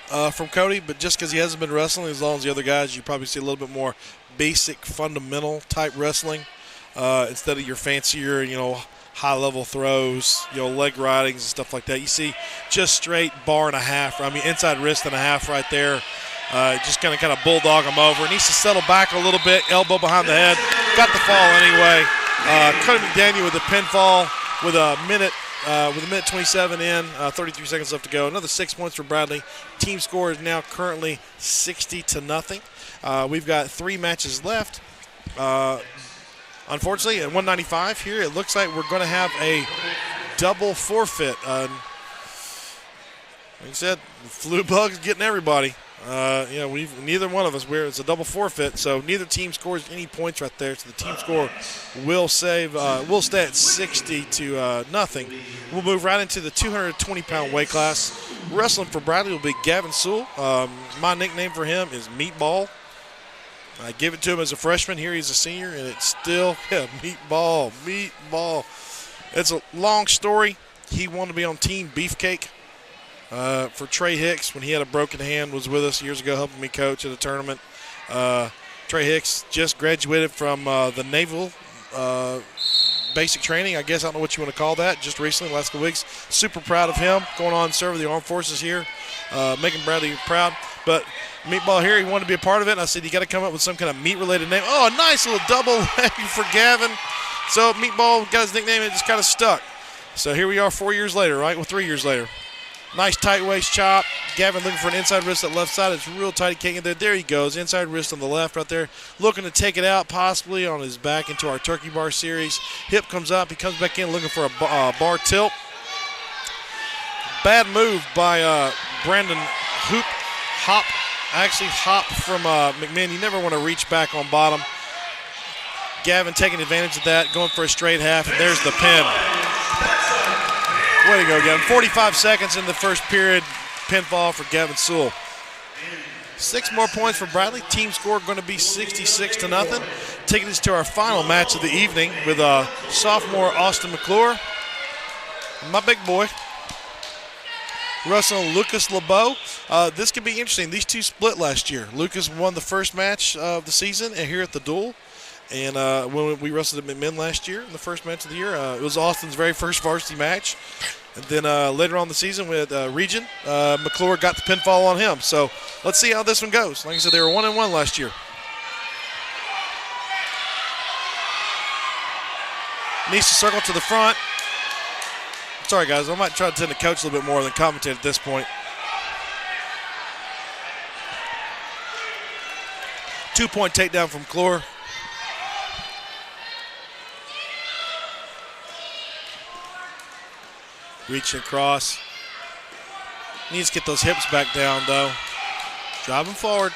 from Cody, but just because he hasn't been wrestling as long as the other guys, you probably see a little bit more basic, fundamental type wrestling instead of your fancier, high-level throws, leg ridings and stuff like that. You see just straight bar and a half, inside wrist and a half right there. Just going to kind of bulldog him over. Needs to settle back a little bit, elbow behind the head. Got the fall anyway. Cody McDaniel with a pinfall with a minute 27 in, 33 seconds left to go. Another 6 points for Bradley. Team score is now currently 60-0. We've got 3 matches left. Unfortunately, at 195 here, it looks like we're going to have a double forfeit. Like I said, the flu bug's getting everybody. Neither one of us, it's a double forfeit, so neither team scores any points right there. So the team score will stay at 60-0. We'll move right into the 220-pound weight class. Wrestling for Bradley will be Gavin Sewell. My nickname for him is Meatball. I give it to him as a freshman. Here he's a senior, and it's still Meatball. It's a long story. He wanted to be on Team Beefcake. For Trey Hicks, when he had a broken hand, was with us years ago helping me coach at a tournament. Trey Hicks just graduated from the Naval basic training, I guess. I don't know what you want to call that, just recently, last couple weeks. Super proud of him going on and serving the armed forces here, making Bradley proud. But Meatball here, he wanted to be a part of it, and I said, you got to come up with some kind of meat-related name. Oh, a nice little double leg for Gavin. So Meatball got his nickname, and it just kind of stuck. So here we are 4 years later, right? Well, 3 years later. Nice tight waist chop. Gavin looking for an inside wrist at left side. It's real tight. He can't get there. There he goes. Inside wrist on the left right there. Looking to take it out possibly on his back into our turkey bar series. Hip comes up. He comes back in looking for a bar tilt. Bad move by Brandon Hop from McMinn. You never want to reach back on bottom. Gavin taking advantage of that, going for a straight half, and there's the pin. Way to go, Gavin. 45 seconds in the first period. Pinfall for Gavin Sewell. 6 more points for Bradley. Team score going to be 66-0. Taking us to our final match of the evening with sophomore Austin McClure. My big boy. Wrestling Lucas LeBeau. This could be interesting. These two split last year. Lucas won the first match of the season here at the Duel. And when we wrestled at McMinn last year, in the first match of the year, it was Austin's very first varsity match. And then later on in the season with Region, McClure got the pinfall on him. So let's see how this one goes. Like I said, they were 1-1 last year. Needs to circle to the front. Sorry, guys. I might try to tend to coach a little bit more than commentate at this point. 2-point takedown from McClure. Reaching across. Needs to get those hips back down, though. Driving forward.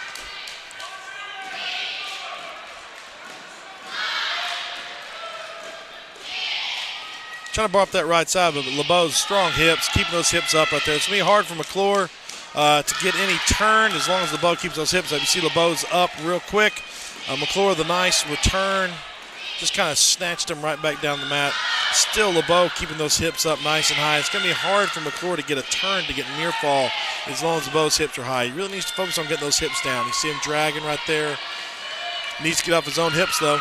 Trying to bar up that right side, but LeBeau's strong hips, keeping those hips up right there. It's going to be hard for McClure to get any turn as long as LeBeau keeps those hips up. You see LeBeau's up real quick. McClure, the nice return just kind of snatched him right back down the mat. Still LeBeau keeping those hips up nice and high. It's going to be hard for McClure to get a turn to get near fall as long as LeBeau's hips are high. He really needs to focus on getting those hips down. You see him dragging right there. Needs to get off his own hips, though.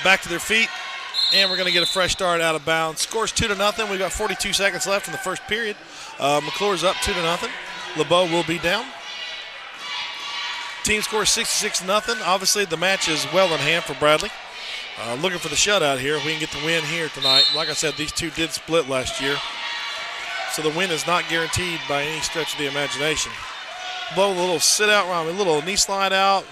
Back to their feet, and we're going to get a fresh start out of bounds. Score's 2-0. We've got 42 seconds left in the first period. McClure's up 2-0. LeBeau will be down. Team score 66-0. Obviously, the match is well in hand for Bradley. Looking for the shutout here. We can get the win here tonight. Like I said, these two did split last year, so the win is not guaranteed by any stretch of the imagination. LeBeau, a little sit out, a little knee slide out.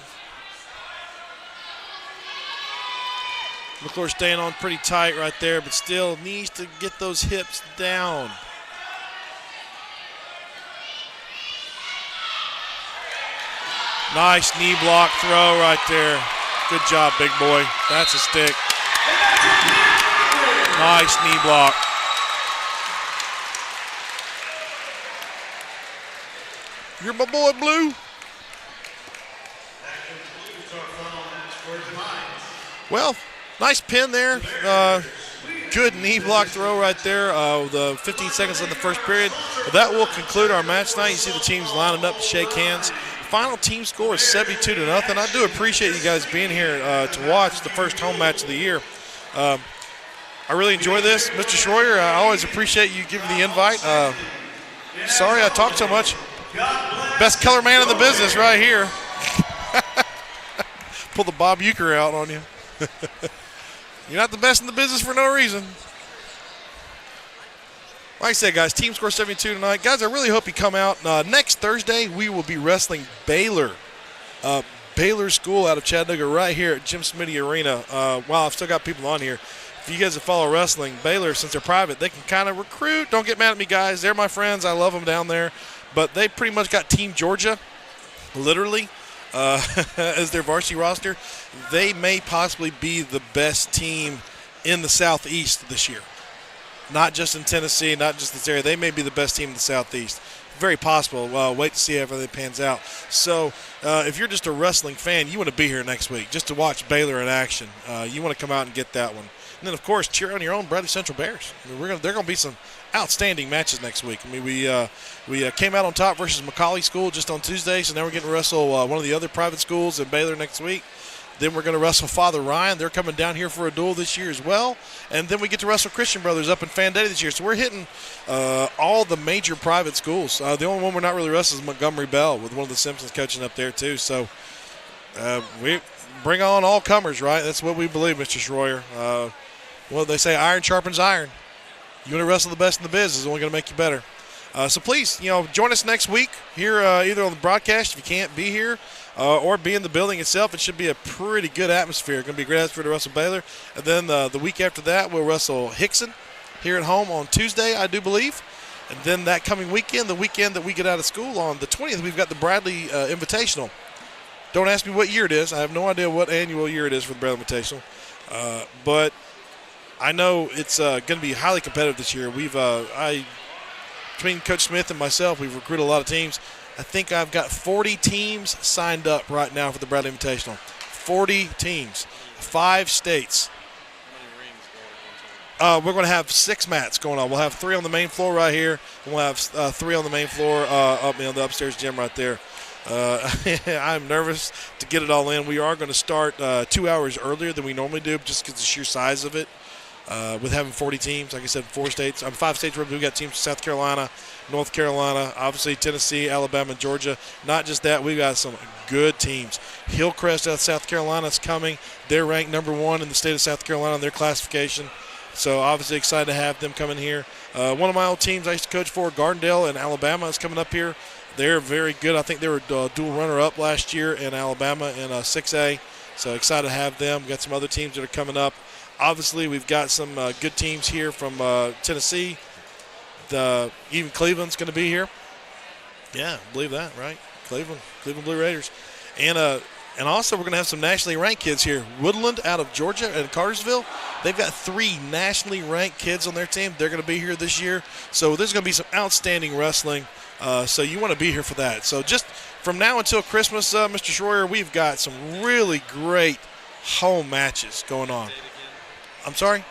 McClure staying on pretty tight right there, but still needs to get those hips down. Nice knee block throw right there. Good job, big boy. That's a stick. Nice knee block. You're my boy, Blue. Well, nice pin there. Good knee block throw right there. The 15 seconds in the first period. That will conclude our match tonight. You see the teams lining up to shake hands. Final team score is 72-0. I do appreciate you guys being here to watch the first home match of the year. I really enjoy this. Mr. Schroyer, I always appreciate you giving the invite. Sorry I talk so much. Best color man in the business right here. Pull the Bob Euchre out on you. You're not the best in the business for no reason. Like I said, guys, team score 72 tonight. Guys, I really hope you come out. Next Thursday, we will be wrestling Baylor. Baylor School out of Chattanooga right here at Jim Smitty Arena. Wow, I've still got people on here. If you guys that follow wrestling, Baylor, since they're private, they can kind of recruit. Don't get mad at me, guys. They're my friends. I love them down there. But they pretty much got Team Georgia, literally, as their varsity roster. They may possibly be the best team in the Southeast this year. Not just in Tennessee, not just this area. They may be the best team in the Southeast. Very possible. Wait to see how everything pans out. So if you're just a wrestling fan, you want to be here next week just to watch Baylor in action. You want to come out and get that one. And then, of course, cheer on your own Bradley Central Bears. I mean, there are going to be some outstanding matches next week. I mean, we came out on top versus McCauley School just on Tuesday, so now we're getting to wrestle one of the other private schools in Baylor next week. Then we're going to wrestle Father Ryan. They're coming down here for a duel this year as well. And then we get to wrestle Christian Brothers up in Fandetti this year. So we're hitting all the major private schools. The only one we're not really wrestling is Montgomery Bell with one of the Simpsons coaching up there too. So we bring on all comers, right? That's what we believe, Mr. Schroyer. Well, they say iron sharpens iron. You want to wrestle the best in the biz is only going to make you better. So please, join us next week here either on the broadcast if you can't be here or be in the building itself. It should be a pretty good atmosphere. It's going to be a great atmosphere to wrestle Baylor. And then the week after that, we'll wrestle Hickson here at home on Tuesday, I do believe. And then that coming weekend, the weekend that we get out of school on the 20th, we've got the Bradley Invitational. Don't ask me what year it is. I have no idea what annual year it is for the Bradley Invitational. But I know it's going to be highly competitive this year. Between Coach Smith and myself, we've recruited a lot of teams. I think I've got 40 teams signed up right now for the Bradley Invitational. 40 teams, 5 states. We're going to have 6 mats going on. We'll have 3 on the main floor right here, and we'll have 3 on the main floor up in the upstairs gym right there. I'm nervous to get it all in. We are going to start 2 hours earlier than we normally do just because of the sheer size of it. With having 40 teams, like I said, 4 states. 5 states where we've got teams from South Carolina, North Carolina, obviously Tennessee, Alabama, and Georgia. Not just that, we've got some good teams. Hillcrest out of South Carolina is coming. They're ranked number 1 in the state of South Carolina in their classification. So obviously excited to have them coming here. One of my old teams I used to coach for, Gardendale in Alabama, is coming up here. They're very good. I think they were dual runner-up last year in Alabama in 6A. So excited to have them. We've got some other teams that are coming up. Obviously, we've got some good teams here from Tennessee. Even Cleveland's going to be here. Yeah, believe that, right? Cleveland Blue Raiders. And And also, we're going to have some nationally ranked kids here. Woodland out of Georgia and Cartersville. They've got 3 nationally ranked kids on their team. They're going to be here this year. So there's going to be some outstanding wrestling. So you want to be here for that. So just from now until Christmas, Mr. Schroyer, we've got some really great home matches going on. I'm sorry?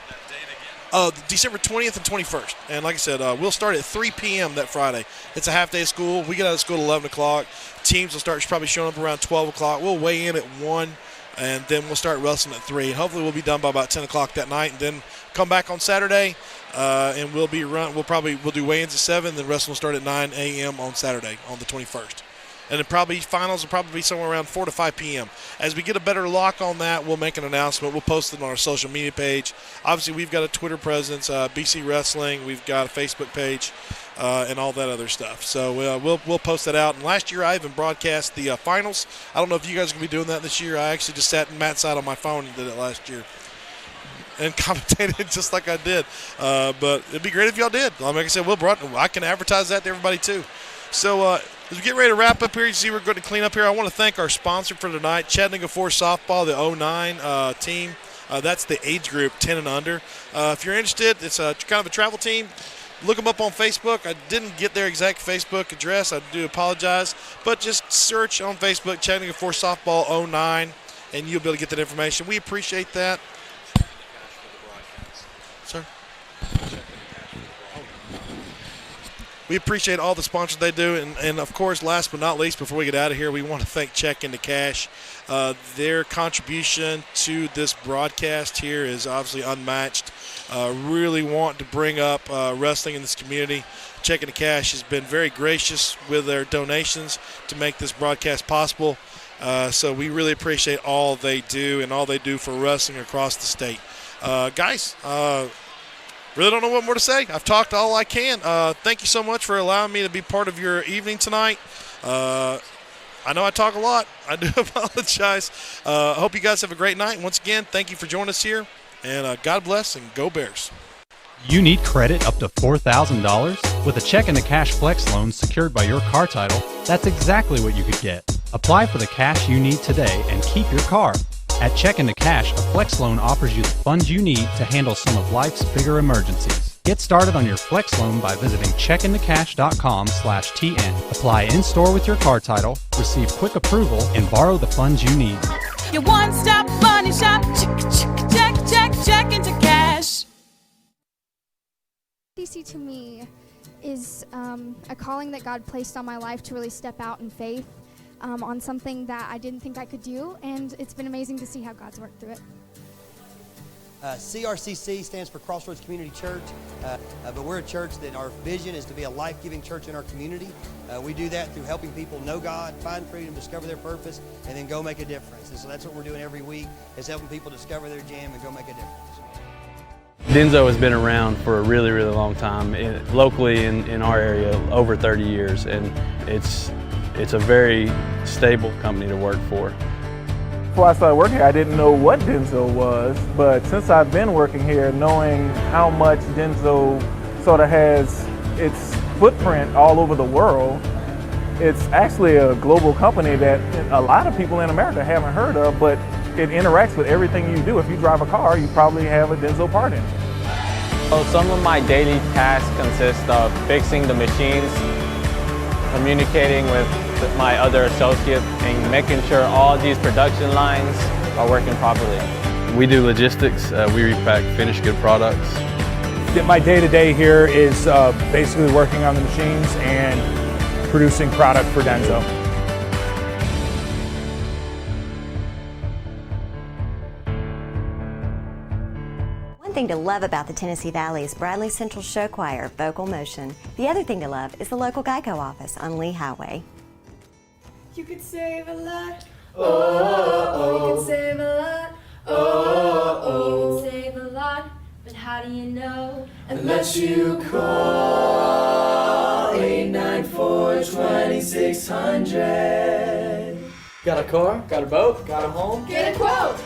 December 20th and 21st. And like I said, we'll start at 3 p.m. that Friday. It's a half day of school. We get out of school at 11 o'clock. Teams will start probably showing up around 12 o'clock. We'll weigh in at 1, and then we'll start wrestling at 3. And hopefully we'll be done by about 10 o'clock that night, and then come back on Saturday, and we'll do weigh-ins at 7, then wrestling will start at 9 a.m. on Saturday on the 21st. And then probably finals will probably be somewhere around 4 to 5 p.m. As we get a better lock on that, we'll make an announcement. We'll post it on our social media page. Obviously, we've got a Twitter presence, BC Wrestling. We've got a Facebook page, and all that other stuff. So we'll post that out. And last year, I even broadcast the finals. I don't know if you guys are going to be doing that this year. I actually just sat in Matt's side on my phone and did it last year and commentated just like I did. But it'd be great if y'all did. Like I said, I can advertise that to everybody too. So as we get ready to wrap up here, you see we're going to clean up here. I want to thank our sponsor for tonight, Chattanooga Force Softball, the 09 team. That's the age group 10 and under. If you're interested, it's kind of a travel team. Look them up on Facebook. I didn't get their exact Facebook address. I do apologize. But just search on Facebook, Chattanooga Force Softball 09, and you'll be able to get that information. We appreciate that. Sir? We appreciate all the sponsors they do. And, of course, last but not least, before we get out of here, we want to thank Check Into Cash. Their contribution to this broadcast here is obviously unmatched. Really want to bring up wrestling in this community. Check Into Cash has been very gracious with their donations to make this broadcast possible. So we really appreciate all they do and all they do for wrestling across the state. Guys, really don't know what more to say. I've talked all I can. Thank you so much for allowing me to be part of your evening tonight. I know I talk a lot. I do apologize. I hope you guys have a great night. Once again, thank you for joining us here. And God bless and go Bears. You need credit up to $4,000? With a Check Into Cash Flex loan secured by your car title, that's exactly what you could get. Apply for the cash you need today and keep your car. At Check Into Cash, a Flex loan offers you the funds you need to handle some of life's bigger emergencies. Get started on your Flex loan by visiting checkintocash.com/TN. Apply in-store with your car title, receive quick approval, and borrow the funds you need. Your one-stop money shop. Check into cash. DC to me is a calling that God placed on my life to really step out in faith on something that I didn't think I could do, and it's been amazing to see how God's worked through it. CRCC stands for Crossroads Community Church, but we're a church that our vision is to be a life-giving church in our community. We do that through helping people know God, find freedom, discover their purpose, and then go make a difference. And so that's what we're doing every week, is helping people discover their jam and go make a difference. Denso has been around for a really, really long time, locally in our area, over 30 years, and it's a very stable company to work for. Before I started working here, I didn't know what Denso was, but since I've been working here, knowing how much Denso sort of has its footprint all over the world, it's actually a global company that a lot of people in America haven't heard of, but it interacts with everything you do. If you drive a car, you probably have a Denso part in it. So some of my daily tasks consist of fixing the machines, communicating with my other associates, and making sure all these production lines are working properly. We do logistics. We repack finished good products. My day-to-day here is basically working on the machines and producing product for Denso. One thing to love about the Tennessee Valley is Bradley Central Show Choir, Vocal Motion. The other thing to love is the local Geico office on Lee Highway. You could save a lot. Oh, you can save a lot. Oh, you can save a lot. But how do you know? Unless you call 894-2600. Got a car? Got a boat? Got a home? Get a quote.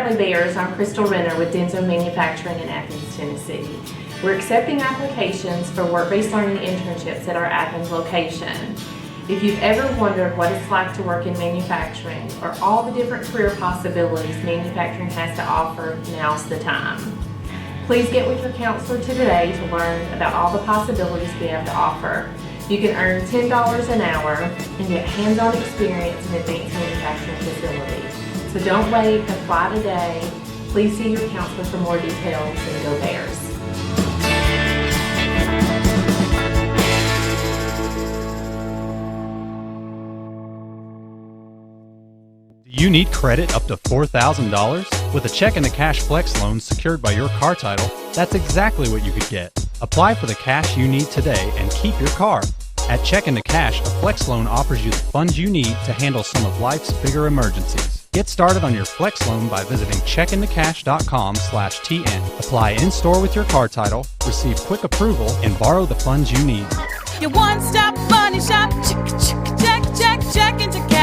Bradley Bears. I'm Crystal Renner with Denso Manufacturing in Athens, Tennessee. We're accepting applications for work-based learning internships at our Athens location. If you've ever wondered what it's like to work in manufacturing or all the different career possibilities manufacturing has to offer, now's the time. Please get with your counselor today to learn about all the possibilities we have to offer. You can earn $10 an hour and get hands-on experience in advanced manufacturing facilities. So don't wait, apply today. Please see your counselor for more details, and go Bears. Do you need credit up to $4,000? With a check and a cash flex loan secured by your car title, that's exactly what you could get. Apply for the cash you need today and keep your car. At Check into Cash, a flex loan offers you the funds you need to handle some of life's bigger emergencies. Get started on your flex loan by visiting checkintocash.com/TN. Apply in-store with your car title, receive quick approval, and borrow the funds you need. Your one-stop money shop. Check into cash.